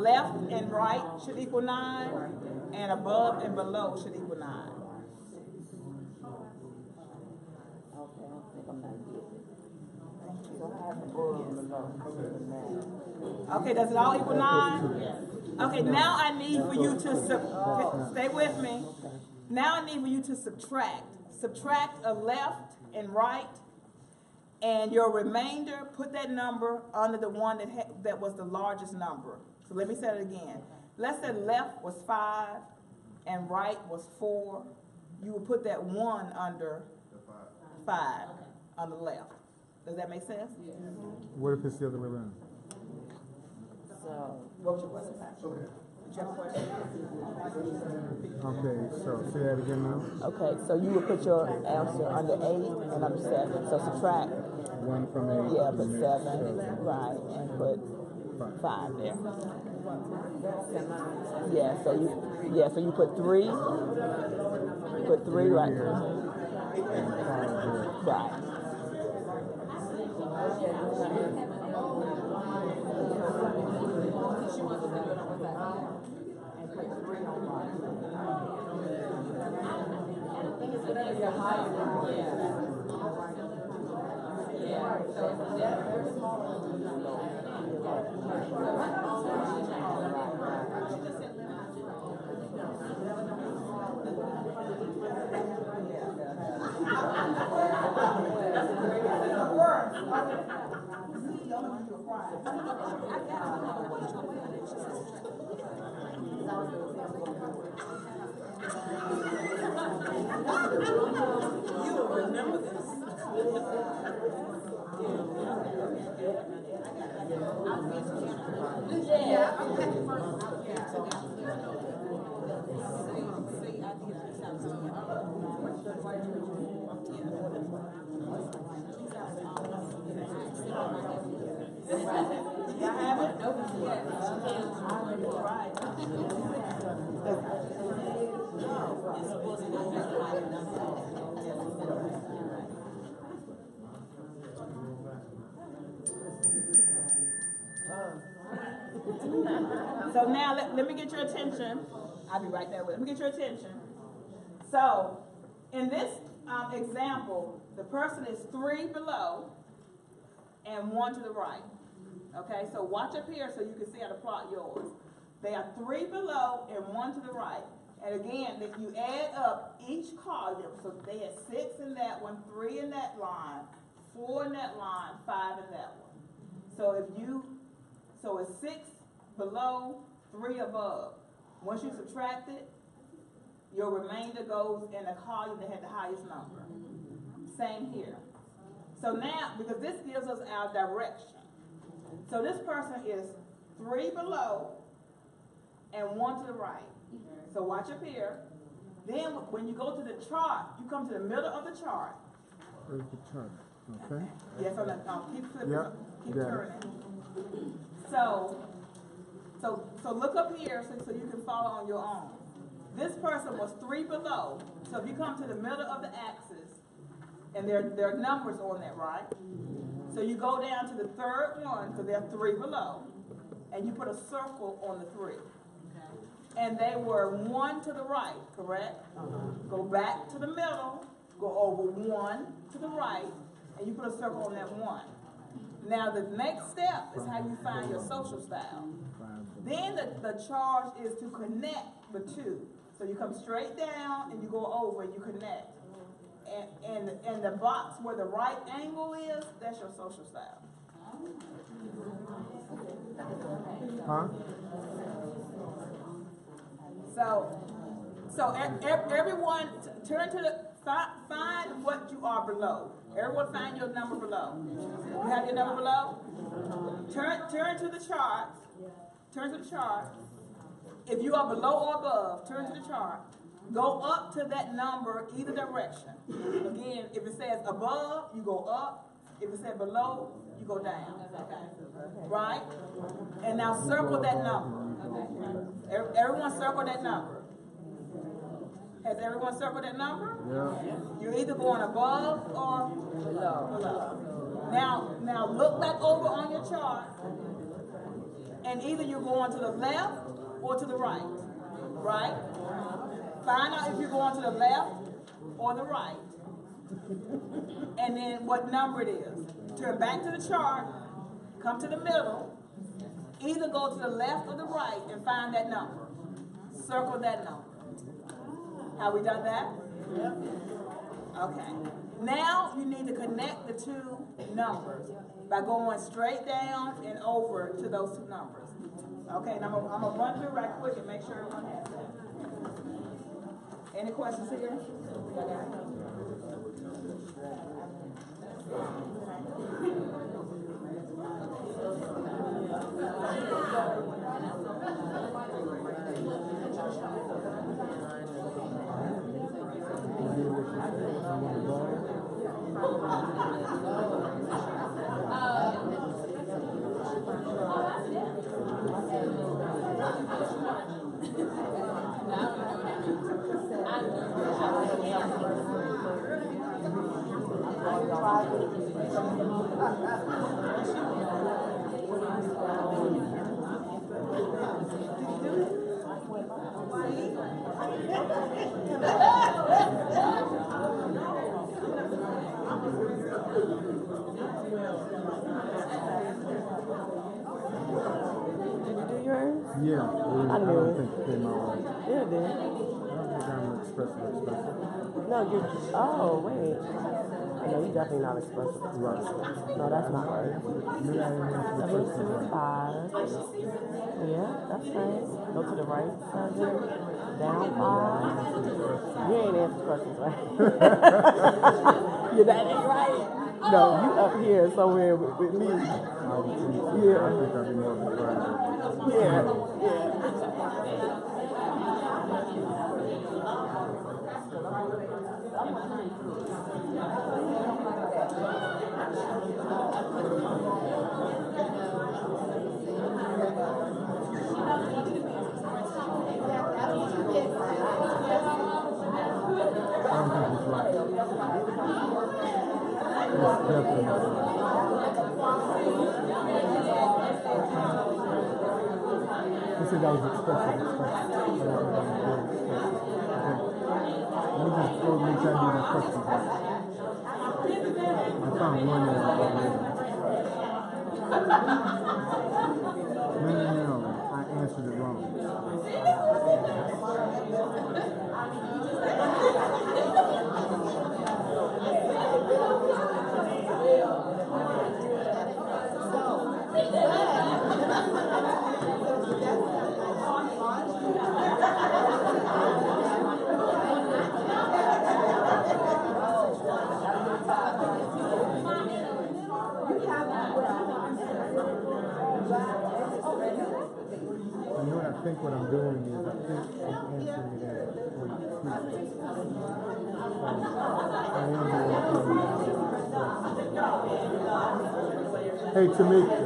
Left and right should equal 9, and above and below should equal 9. Okay, I think I'm not getting it. So I have the above and below. Okay, does it all equal 9? Yes. Okay, now I need for you to stay with me. Now I need for you to subtract. Subtract a left and right, and your remainder, put that number under the one that was the largest number. So let me say it again. Let's say left was 5 and right was 4. You would put that 1 under 5 on the left. Does that make sense? What if it's the other way around? So, What was your question, Patrick? Did you have a question? Okay, so say that again now. Okay, so you would put your answer under 8 and under 7. So subtract. 1 from 8. Yeah, and put then 7, right, and put 5 there. Yeah, so you put 3. You put 3 right there. Right. You'll remember this. So now let me get your attention. I'll be right there with. Let me get your attention. So in this example, the person is 3 below and 1 to the right. Okay, so watch up here so you can see how to plot yours. They are 3 below and 1 to the right. And again, if you add up each column, so they had 6 in that one, 3 in that line, 4 in that line, 5 in that one. So it's 6 below, 3 above. Once you subtract it, your remainder goes in the column that had the highest number. Same here. So now, because this gives us our direction. So this person is 3 below and 1 to the right. So watch up here. Then when you go to the chart, you come to the middle of the chart. Where's the chart? Okay. Yes, keep flipping, Yep, keep got it. turning. So look up here so you can follow on your own. This person was 3 below. So if you come to the middle of the axis, and there are numbers on that, right? So you go down to the third one, because there are 3 below, and you put a circle on the 3. And they were 1 to the right, correct? Go back to the middle, go over 1 to the right, and you put a circle on that 1. Now the next step is how you find your social style. Then the charge is to connect the 2. So you come straight down and you go over and you connect. And the box where the right angle is, that's your social style. Huh? So everyone turn to the, find what you are below. Everyone find your number below. You have your number below? Turn to the chart. Turn to the chart. If you are below or above, turn to the chart. Go up to that number either direction. Again, if it says above, you go up. If it says below, you go down. Okay. Right? And now circle that number. Everyone circle that number. Has everyone circled that number? Yeah. You're either going above or below. Now look back over on your chart, and either you're going to the left or to the right. Right? Find out if you're going to the left or the right. And then what number it is. Turn back to the chart, come to the middle, either go to the left or the right and find that number. Circle that number. Have we done that? Yep. Okay. Now you need to connect the 2 numbers by going straight down and over to those 2 numbers. Okay, and I'm gonna run through right quick and make sure everyone has that. Any questions here? Yeah, I don't think it came out right. Yeah, it did. I don't think I'm expressive. No, you're. Oh, wait. No, you're definitely not expressive. Right. No, that's not right. Maybe I didn't answer the 7, question 2, right. 5. Yeah, that's right. Go to the right 7. Down 5. You ain't answered questions right. Yeah, that ain't right. No, you up here somewhere with me. I think I'd be more of a driver. Yeah. It's said that was expressive. Let me just go make sure I do my questions right. I found one that already. No. I answered it wrong. You know what I think what I'm doing is I think I'm answering it as Hey Tamika,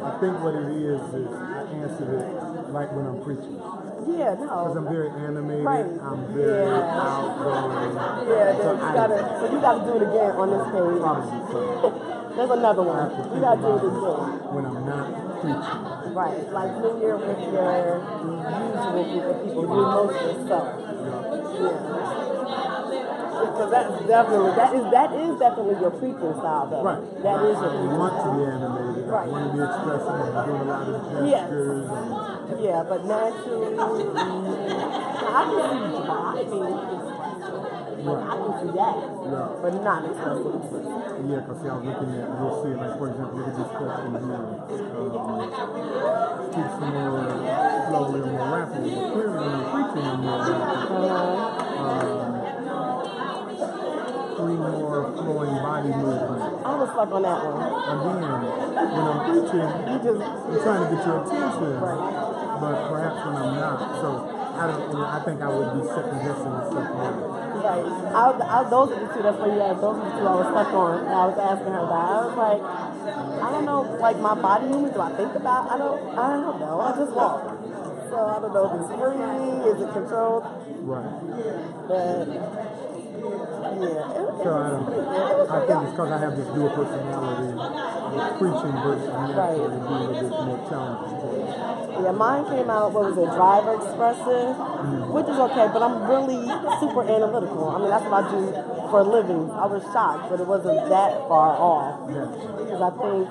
I think what it is I answered it like when I'm preaching. Yeah, Because no. I'm very animated, Right. I'm very Yeah. outgoing. Yeah, then you gotta do it again on this page. Probably so. There's another I one. have to You think gotta do about it it again. when I'm not preaching. Right. Like when you're with your usual group of people, you most yourself. Yeah. Because that is definitely your preaching style though. Right. That is your I preaching want to style. be animated. I Right. want to be expressive. I'm doing a lot of Yes. gestures. Yeah, but naturally, I can see I can see that, but not expressive. Yeah, because see, I was looking at, you'll see, like, for example, look at this question here. Speak some more slowly or more rapidly. But clearly, when I'm preaching, I'm more rapid. Three more flowing body movements. I was stuck on that one. Again, when I'm preaching, I'm trying to get your attention, but perhaps when I'm not. So I think I would be second guessing myself now. Right. Those are the two. That's what you asked. Those are the two I was stuck on. And I was asking her that. I was like, I don't know. Like my body movement. Do I think about? I don't know. I just walk. So I don't know if it's free. Is it controlled? Right. But yeah. So I think it's because I have this dual personality, preaching versus naturally being a little bit more challenging. Yeah, mine came out, what was it, driver expressive, which is okay, but I'm really super analytical. I mean, that's what I do for a living. I was shocked, but it wasn't that far off. Because I think,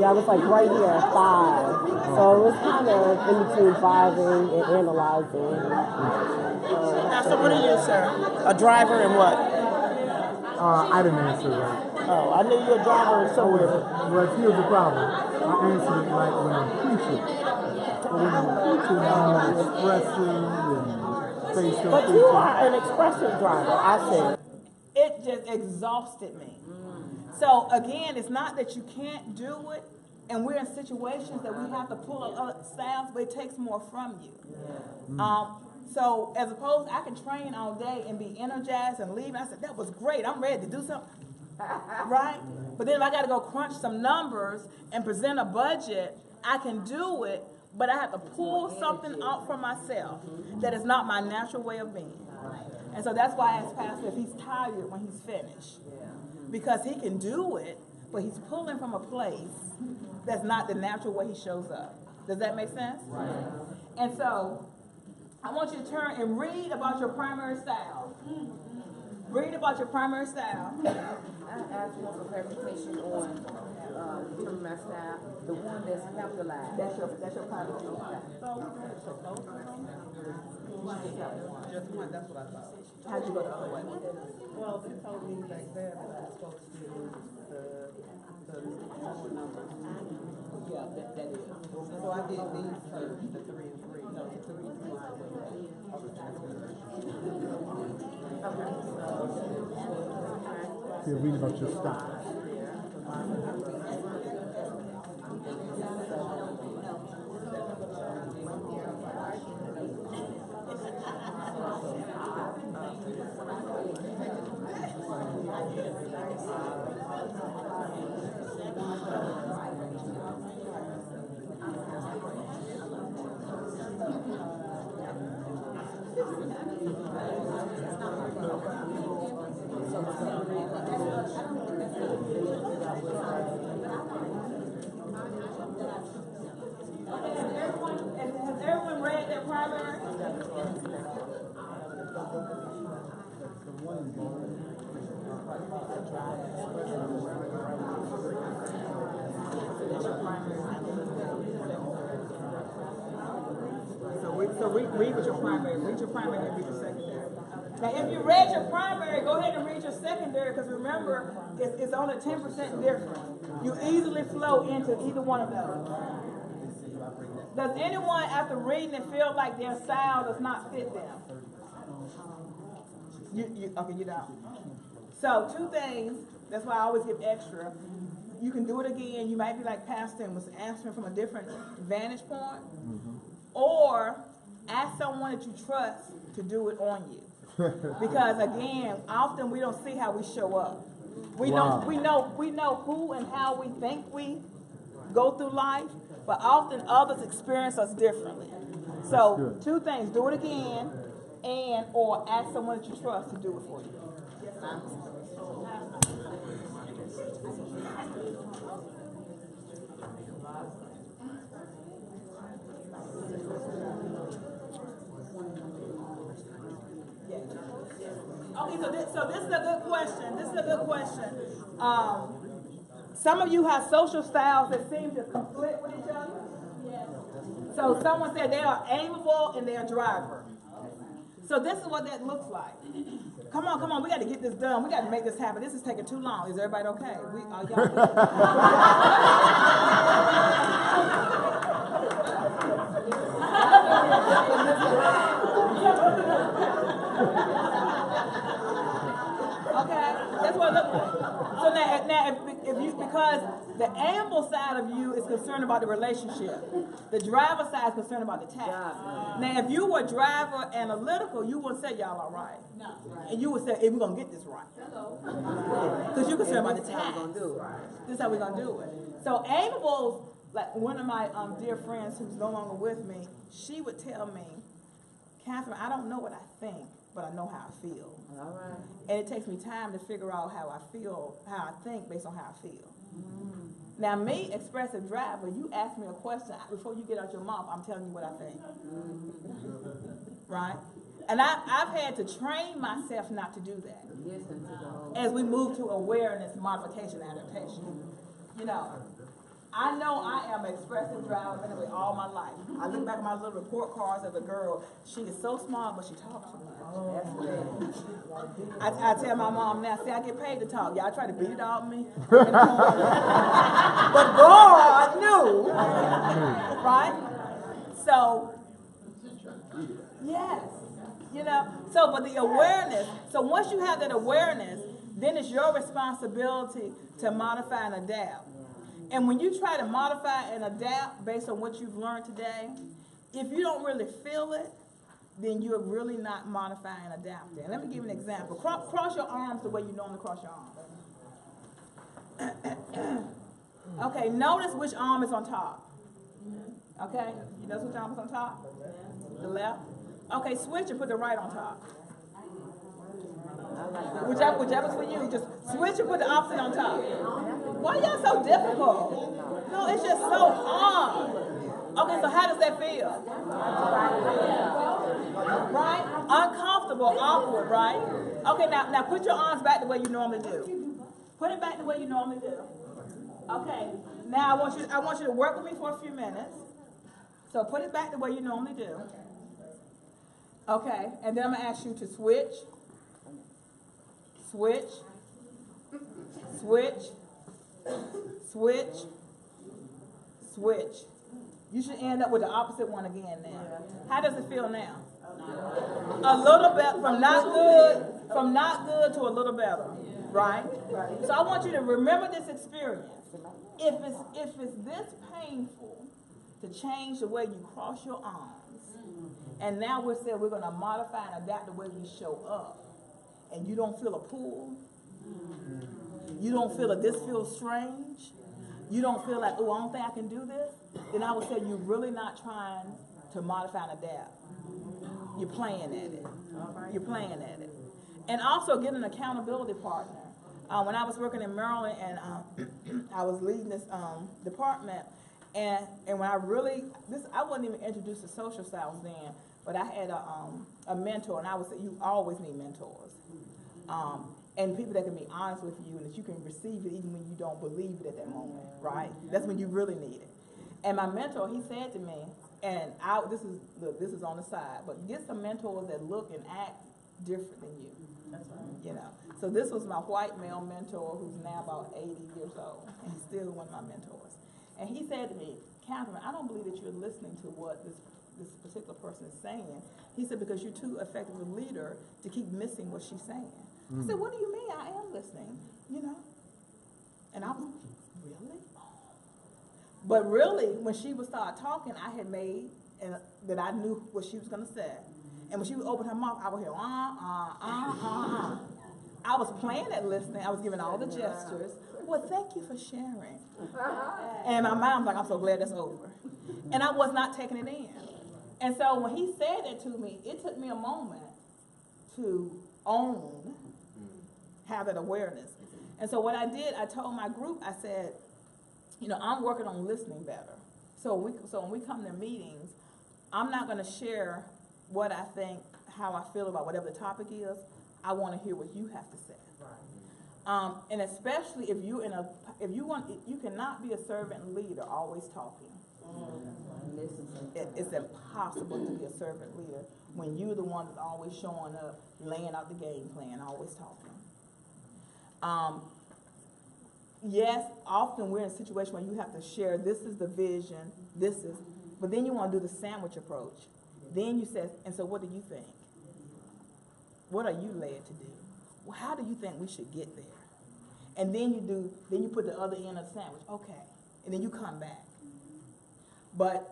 I was like right here at 5. So it was kind of in between driving and analyzing. So what are you, sir? A driver and what? I didn't answer that. Oh, I knew you were a driver somewhere. But here's the problem. I answered it like when I'm preaching. But when I'm preaching, I'm expressive and facial. But you are an expressive driver, I said. It just exhausted me. So again, it's not that you can't do it, and we're in situations that we have to pull up other styles, but it takes more from you. So as opposed, I can train all day and be energized and leave. I said, that was great. I'm ready to do something. Right? But then if I got to go crunch some numbers and present a budget, I can do it, but I have to pull something out from myself that is not my natural way of being. And so that's why I asked Pastor if he's tired when he's finished. Because he can do it, but he's pulling from a place that's not the natural way he shows up. Does that make sense? Right. And so I want you to turn and read about your primary style. Read about your primary style. I asked for some clarification on from my style, the one that's capitalized. That's your primary style. Just one, that's what I thought. How'd you go the other way? Well, they told me back there that I was supposed to do the lower numbers. Yeah, that is. So I did these first, the 3 and 3. No, the 3 and 3. See, read about your style. So read what your primary, read your primary and read your secondary. Now, if you read your primary, go ahead and read your secondary, because remember, it's only 10% difference. You easily flow into either one of those. Does anyone, after reading it, feel like their style does not fit them? Okay, you don't. So, two things, that's why I always give extra. You can do it again. You might be like Pastor was answering from a different vantage point. Or ask someone that you trust to do it on you. Because again, often we don't see how we show up. We know who and how we think we go through life, but often others experience us differently. So two things: do it again, or ask someone that you trust to do it for you. Yes, ma'am. Okay, so this is a good question. This is a good question. Some of you have social styles that seem to conflict with each other. So someone said they are amiable and they're a driver. So this is what that looks like. Come on, we got to get this done. We got to make this happen. This is taking too long. Is everybody okay? Are y'all okay, that's what it looks like. So now if you, because the amiable side of you is concerned about the relationship, the driver side is concerned about the task. Now, if you were driver analytical, you wouldn't say y'all all right. No. And you would say, hey, we're going to get this right. Because you're concerned about the task. This is how we're going to do it. So amiable, like one of my dear friends who's no longer with me, she would tell me, Catherine, I don't know what I think, but I know how I feel. All right. And it takes me time to figure out how I feel, how I think based on how I feel. Now, me, expressive driver, you ask me a question, before you get out your mouth, I'm telling you what I think. Right? And I've had to train myself not to do that. As we move to awareness, modification, adaptation. You know I am an expressive driver anyway all my life. I look back at my little report cards as a girl. She is so smart, but she talks too much. I tell my mom now, see, I get paid to talk. Y'all try to beat it out of me. But God knew. Right? So, yes. But the awareness. So once you have that awareness, then it's your responsibility to modify and adapt. And when you try to modify and adapt based on what you've learned today, if you don't really feel it, then you're really not modifying and adapting. Let me give you an example. Cross your arms the way you normally cross your arms. Okay, notice which arm is on top. Okay, you notice which arm is on top? The left. Okay, switch and put the right on top. Whichever's for you, just switch and put the opposite on top. Why y'all so difficult? No, it's just so hard. Okay, so how does that feel? Right? Uncomfortable, awkward, right? Okay, now put your arms back the way you normally do. Put it back the way you normally do. Okay, now I want you to work with me for a few minutes. So put it back the way you normally do. Okay, and then I'm going to ask you to switch. Switch, switch, switch, switch. You should end up with the opposite one again now. How does it feel now? A little bit, from not good to a little better, right? So I want you to remember this experience. If it's this painful to change the way you cross your arms, and now we're saying we're going to modify and adapt the way we show up, and you don't feel a pull, you don't feel that this feels strange, you don't feel like, oh, I don't think I can do this, then I would say you're really not trying to modify and adapt. You're playing at it. You're playing at it. And also get an accountability partner. When I was working in Maryland and I was leading this department, and when I wasn't even introduced to social styles then, but I had a mentor, and I would say you always need mentors. And people that can be honest with you and that you can receive it even when you don't believe it at that moment, right? That's when you really need it. And my mentor, he said to me, and this is on the side, but get some mentors that look and act different than you. That's right. You know. So this was my white male mentor who's now about 80 years old, and he's still one of my mentors. And he said to me, Catherine, I don't believe that you're listening to what this particular person is saying. He said, because you're too effective a leader to keep missing what she's saying. I said, what do you mean? I am listening, you know? And I was, really? But really, when she would start talking, I had made that I knew what she was going to say. And when she would open her mouth, I would hear, I was playing at listening. I was giving all the gestures. Well, thank you for sharing. And my mom was like, I'm so glad that's over. And I was not taking it in. And so when he said that to me, it took me a moment to have that awareness. And so what I did, I told my group, I said, you know, I'm working on listening better. So when we come to meetings, I'm not going to share what I think, how I feel about whatever the topic is. I want to hear what you have to say. Right. And especially if you cannot be a servant leader always talking. It's impossible to be a servant leader when you're the one that's always showing up, laying out the game plan, always talking. Yes, often we're in a situation where you have to share, this is the vision, but then you want to do the sandwich approach. Then you say, and so what do you think? What are you led to do? Well, how do you think we should get there? And then you put the other end of the sandwich, okay, and then you come back. But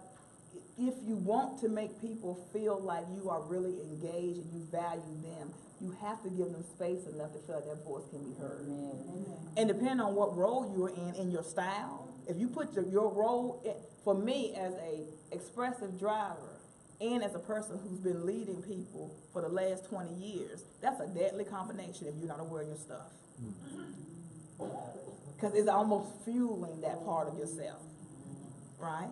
if you want to make people feel like you are really engaged and you value them, you have to give them space enough to feel like their voice can be heard. Amen. And depending on what role you're in your style, if you put your role, for me as a expressive driver and as a person who's been leading people for the last 20 years, that's a deadly combination if you're not aware of your stuff. Because it's almost fueling that part of yourself, right?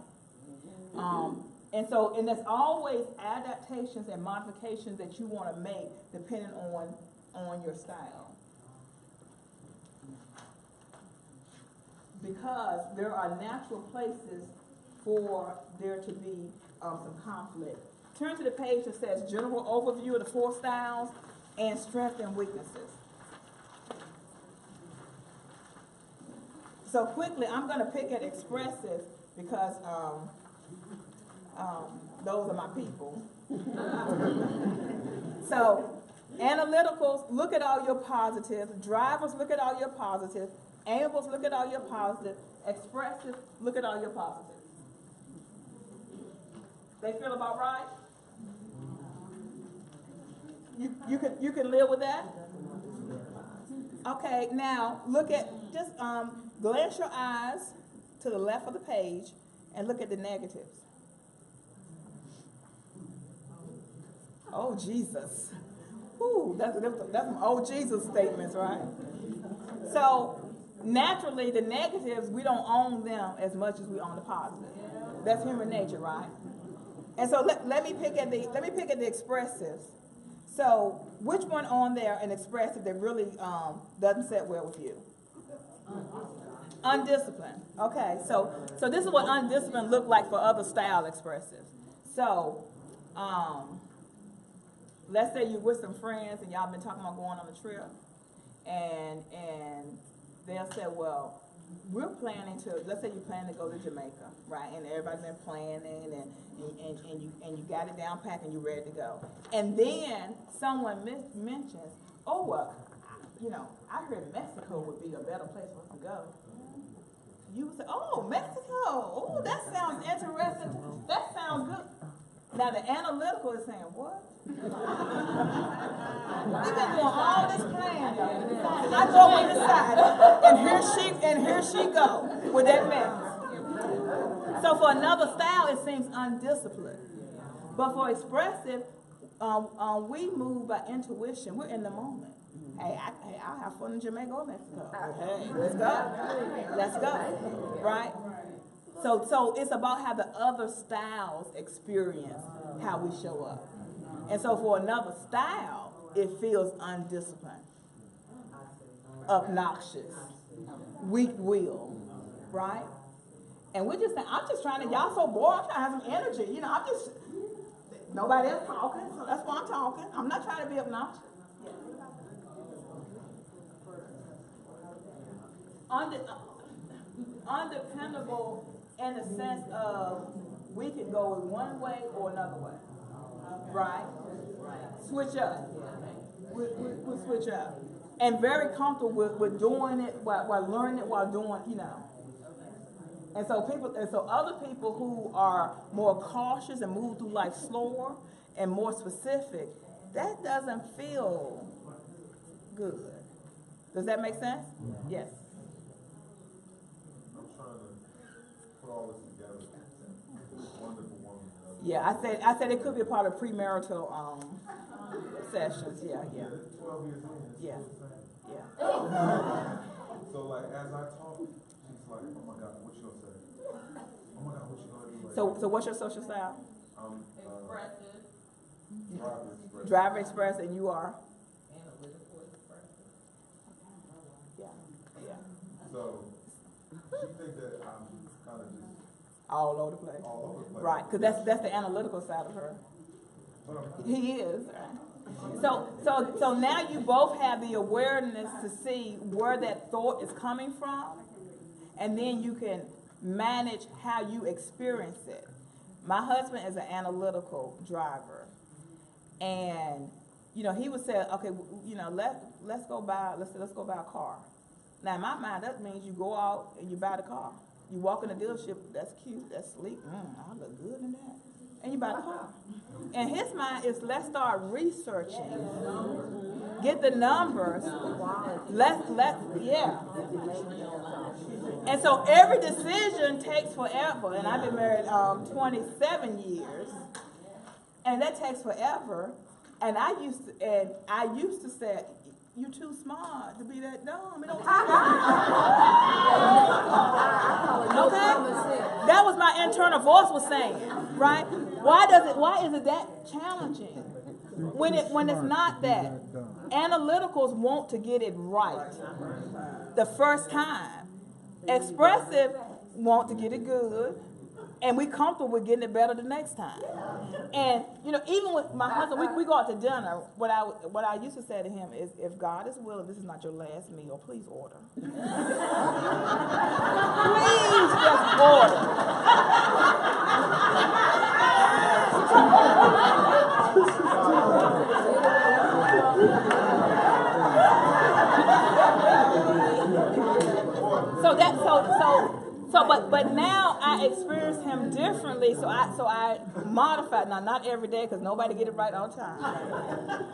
And there's always adaptations and modifications that you want to make depending on your style. Because there are natural places for there to be some conflict. Turn to the page that says General Overview of the 4 Styles and Strengths and Weaknesses. So quickly, I'm going to pick at expressive because those are my people. So, analyticals, look at all your positives. Drivers, look at all your positives. Amiables, look at all your positives. Expressive, look at all your positives. They feel about right? You can live with that? Okay, now look at, just glance your eyes to the left of the page and look at the negatives. Oh, Jesus. Ooh, that's some oh, Jesus statements, right? So, naturally, the negatives, we don't own them as much as we own the positive. That's human nature, right? And so let me pick at the expressives. So, which one on there, an expressive that really doesn't sit well with you? Undisciplined. Okay, so this is what undisciplined look like for other style expressives. So, let's say you're with some friends and y'all been talking about going on a trip, and they'll say, well, we're planning to, let's say you plan to go to Jamaica, right? And everybody's been planning and you got it down packed and you're ready to go. And then someone mentions, oh, well, you know, I heard Mexico would be a better place for us to go. You would say, oh, Mexico, oh, that sounds interesting. That sounds good. Now the analytical is saying, what? We've been doing all this planning. I go on the side, and here she go with that mess. So for another style, it seems undisciplined. But for expressive, we move by intuition. We're in the moment. Hey, I'll have fun in Jamaica or Mexico. Hey, let's go, right? So it's about how the other styles experience how we show up. And so for another style, it feels undisciplined. obnoxious, weak-willed, right? And we're just saying, I'm just trying to, y'all so bored, I'm trying to have some energy, you know, I'm just, nobody else talking, so that's why I'm talking. I'm not trying to be obnoxious. Undependable in the sense of we can go in one way or another way, right? Switch up. We switch up. And very comfortable with doing it while learning it while doing, you know. And so other people who are more cautious and move through life slower and more specific, that doesn't feel good. Does that make sense? Yes. I'm trying to put all this together. This wonderful woman. Yeah, I said it could be a part of premarital sessions. Yeah. 12 years in. Yeah. So like as I talk, she's like, oh my God, what you gonna say? Oh my God, what you gonna do? Like, So what's your social style? Expressive. Driver express, and you are? Analytical expressive. Yeah. So she think that I'm kind of just All over the place. all over the place. Right, because that's the analytical side of her. But I'm, He is. Right? So now you both have the awareness to see where that thought is coming from, and then you can manage how you experience it. My husband is an analytical driver, and you know he would say, okay, you know, let's go buy a car. Now in my mind that means you go out and you buy the car. You walk in the dealership, that's cute, that's sleek, I look good in that. And you buy the car. And his mind is, let's start researching. Get the numbers. Yeah. And so every decision takes forever. And I've been married 27 years. And that takes forever. And I used to say, you too smart to be that dumb. It don't take Okay? That was my internal voice was saying, right? Why is it that challenging? When it's not that. Analyticals want to get it right the first time. Expressive want to get it good. And we comfortable with getting it better the next time. And you know, even with my husband, we go out to dinner. What I used to say to him is, if God is willing, this is not your last meal. Please order. Please just order. But now I experience him differently, so I modify. Now, not every day, because nobody get it right all the time.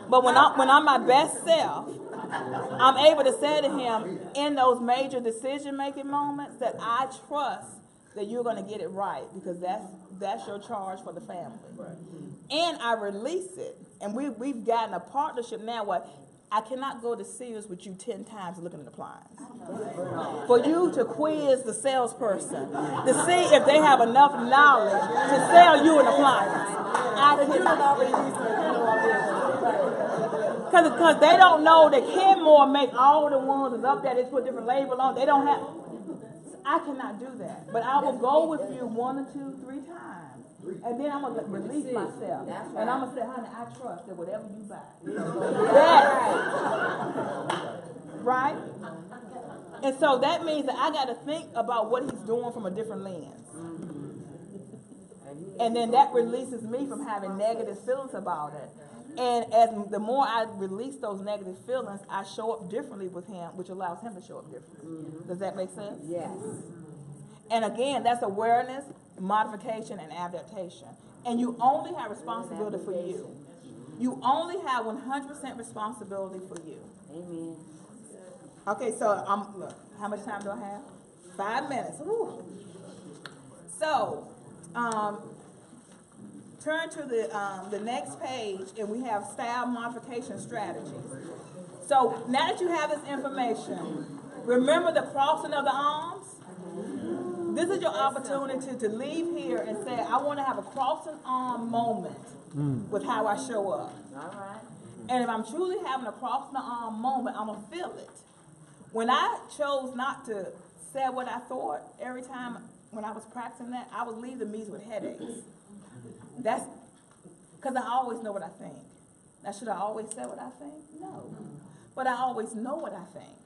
But when I'm my best self, I'm able to say to him in those major decision-making moments that I trust that you're going to get it right, because that's your charge for the family. And I release it. And we've gotten a partnership now where I cannot go to Sears with you 10 times looking at the appliance. For you to quiz the salesperson to see if they have enough knowledge to sell you an appliance. I cannot. Because they don't know that Kenmore make all the ones that's up there, they put different labels on. They don't have. I cannot do that. But I will go with you 1 or 2, 3 times. And then I'm going to release myself. And I'm going to say, honey, I trust that whatever you buy. Right? And so that means that I got to think about what he's doing from a different lens. And then that releases me from having negative feelings about it. And as the more I release those negative feelings, I show up differently with him, which allows him to show up differently. Does that make sense? Yes. And again, that's awareness, modification, and adaptation. And you only have responsibility for you. You only have 100% responsibility for you. Amen. Okay, so look, how much time do I have? 5 minutes. Woo. So, turn to the next page, and we have style modification strategies. So now that you have this information, remember the crossing of the arms? This is your opportunity to leave here and say, I want to have a crossing arm moment with how I show up. All right. And if I'm truly having a crossing the arm moment, I'm going to feel it. When I chose not to say what I thought every time when I was practicing that, I would leave the meetings with headaches. That's because I always know what I think. Now, should I always say what I think? No. But I always know what I think.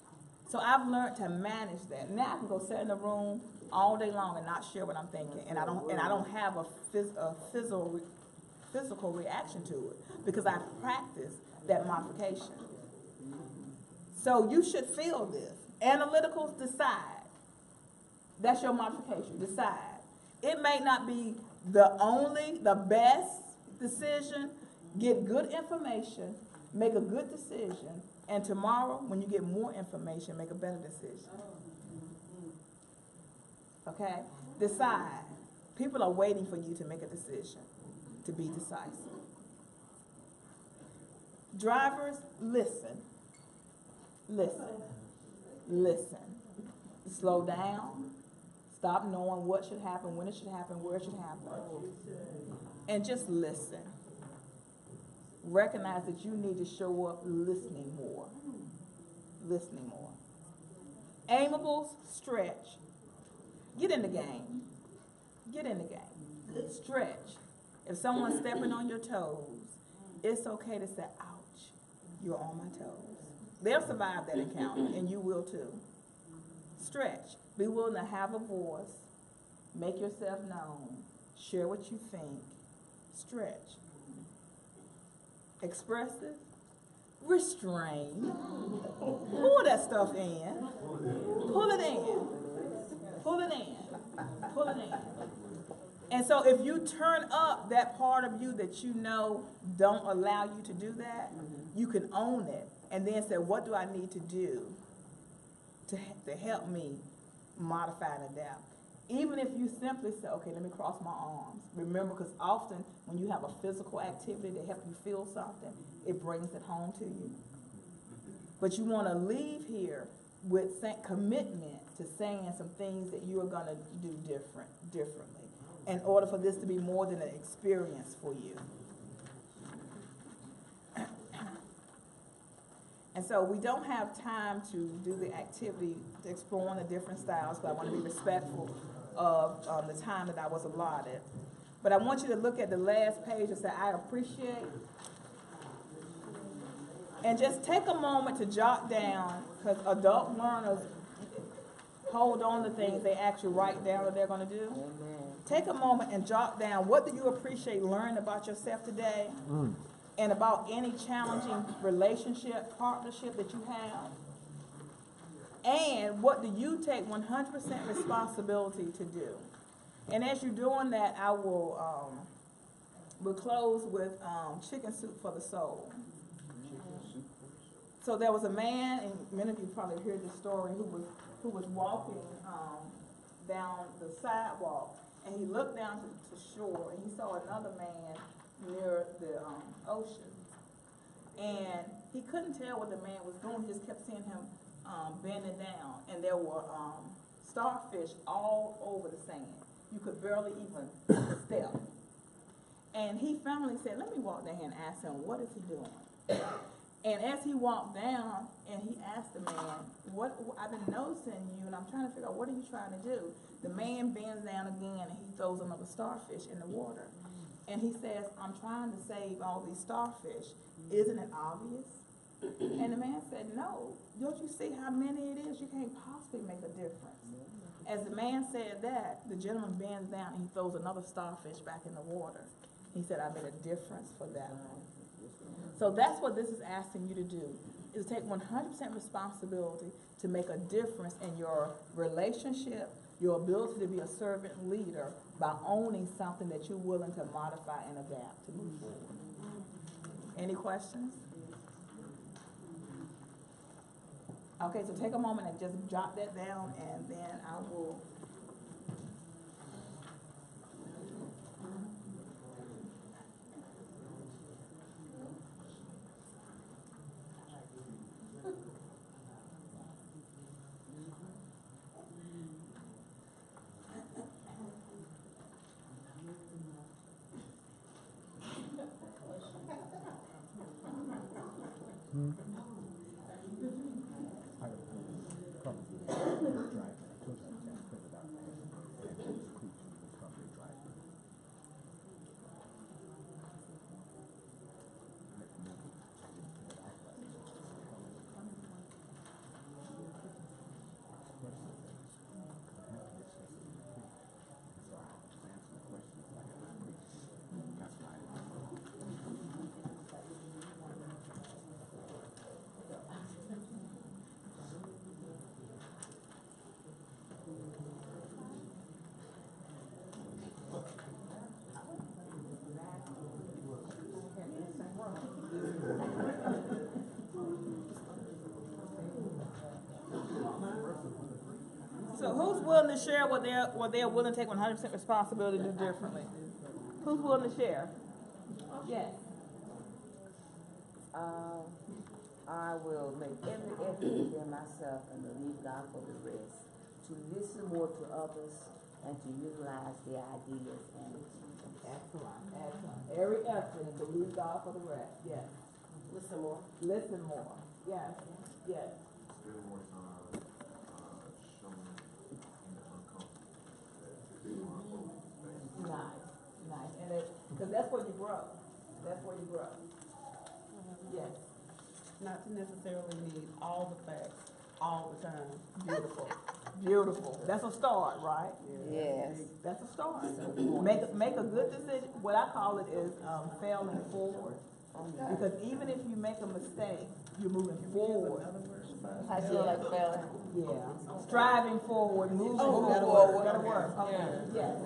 So I've learned to manage that. Now I can go sit in the room all day long and not share what I'm thinking, and I don't have a physical reaction to it because I practice that modification. So you should feel this. Analyticals, decide. That's your modification. Decide. It may not be the best decision. Get good information, make a good decision, and tomorrow, when you get more information, make a better decision. Okay? Decide. People are waiting for you to make a decision, to be decisive. Drivers, listen. Listen. Listen. Slow down. Stop knowing what should happen, when it should happen, where it should happen. And just listen. Recognize that you need to show up listening more. Listening more. Aimables, stretch. Get in the game. Get in the game. Stretch. If someone's stepping on your toes, it's okay to say, ouch, you're on my toes. They'll survive that encounter, and you will too. Stretch. Be willing to have a voice. Make yourself known. Share what you think. Stretch. Expressive. Restrain. Pull that stuff in. Pull it in. Pull it in. Pull it in. And so if you turn up that part of you that you know don't allow you to do that, you can own it and then say, what do I need to do to help me modify and adapt? Even if you simply say, okay, let me cross my arms. Remember, because often when you have a physical activity that helps you feel something, it brings it home to you. But you want to leave here with commitment to saying some things that you are going to do differently in order for this to be more than an experience for you. And so we don't have time to do the activity to explore the different styles, but I want to be respectful of the time that I was allotted. But I want you to look at the last page and say, I appreciate. And just take a moment to jot down, because adult learners hold on to things they actually write down what they're going to do. Amen. Take a moment and jot down, what do you appreciate learning about yourself today? And about any challenging relationship, partnership that you have. And what do you take 100% responsibility to do? And as you're doing that, I will we'll close with chicken soup for the soul. So there was a man, and many of you probably heard this story, who was walking down the sidewalk, and he looked down to shore, and he saw another man near the ocean. And he couldn't tell what the man was doing. He just kept seeing him bending down. And there were starfish all over the sand. You could barely even step. And he finally said, let me walk down here and ask him, what is he doing? And as he walked down, and he asked the man, I've been noticing you, and I'm trying to figure out, what are you trying to do? The man bends down again, and he throws another starfish in the water. And he says, I'm trying to save all these starfish. Isn't it obvious? And the man said, no. Don't you see how many it is? You can't possibly make a difference. As the man said that, the gentleman bends down and he throws another starfish back in the water. He said, I made a difference for that one. So that's what this is asking you to do, is take 100% responsibility to make a difference in your relationship, your ability to be a servant leader by owning something that you're willing to modify and adapt to move forward. Any questions? Okay, so take a moment and just jot that down, and then I will. So who's willing to share what they're willing to take 100% responsibility to do differently? Who's willing to share? Yes. I will make every effort within myself and believe God for the rest, to listen more to others and to utilize the ideas and Excellent, excellent. Every effort and believe God for the rest. Yes. Listen more. Listen more. Yes. Yes. Spend more time, showing in the uncomfortable. Nice, nice. And because that's where you grow. That's where you grow. Yes. Not to necessarily need all the facts all the time. Beautiful. Beautiful. That's a start, right? yes. That's a start. Make a good decision. What I call it is failing forward. Because even if you make a mistake, you're moving forward. I feel like failing. Yeah. Striving forward, moving forward. That'll work. Okay. Yes.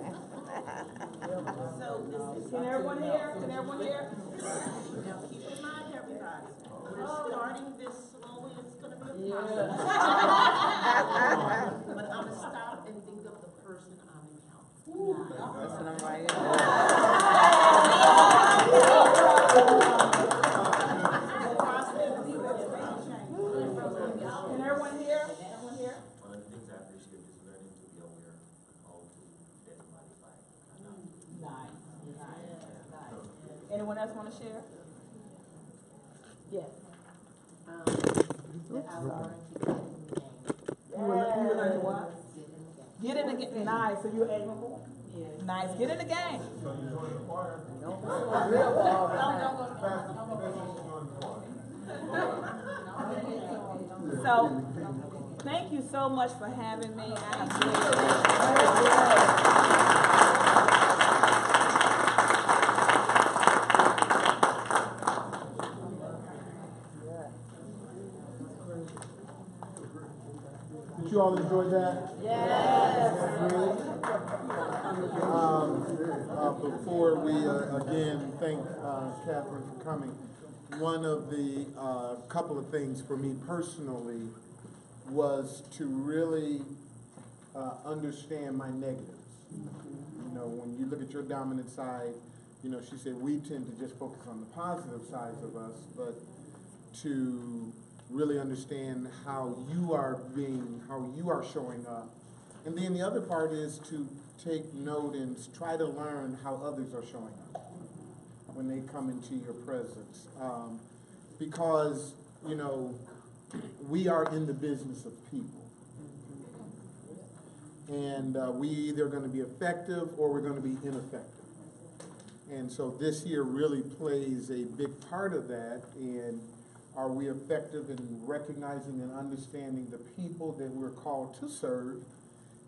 Can everyone hear? Can everyone hear? Now keep in mind, everybody, we're starting this slowly, it's gonna be a process. But I'm gonna stop and think of the person I'm encountering. That's what I'm writing. Can everyone hear? Everyone hear? One of the things I appreciate is learning to be aware of how to let somebody fight. Nice, nice. Anyone else want to share? Yes. You were learning what? Get in the game. Nice. So you're amiable? Yes. Nice. Get in the game. So you join the choir? So, thank you so much for having me. I enjoyed it. Did you all enjoy that? Yes. Before we again thank Catherine for coming, one of the couple of things for me personally was to really understand my negatives. You know, when you look at your dominant side, you know, she said we tend to just focus on the positive sides of us, but to really understand how you are showing up. And then the other part is to take note and try to learn how others are showing up when they come into your presence. Because, you know, we are in the business of people. And we either going to be effective or we're going to be ineffective. And so this year really plays a big part of that. And are we effective in recognizing and understanding the people that we're called to serve?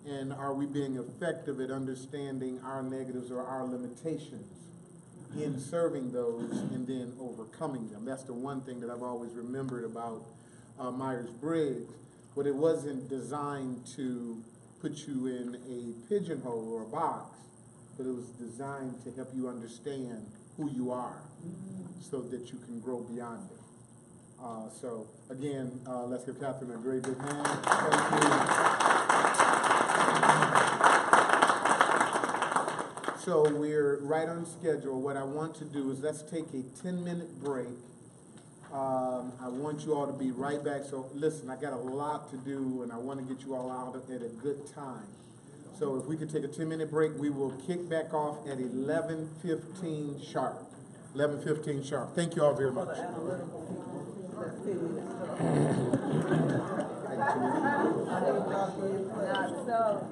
And are we being effective at understanding our negatives or our limitations in serving those and then overcoming them? That's the one thing that I've always remembered about Myers-Briggs, but it wasn't designed to put you in a pigeonhole or a box, but it was designed to help you understand who you are so that you can grow beyond it. So again, let's give Catherine a great big hand. Thank you. So we're right on schedule. What I want to do is let's take a 10-minute break. I want you all to be right back. So listen, I got a lot to do and I want to get you all out at a good time. So if we could take a 10-minute break, we will kick back off at 11:15 sharp. 11:15 sharp. Thank you all very much. So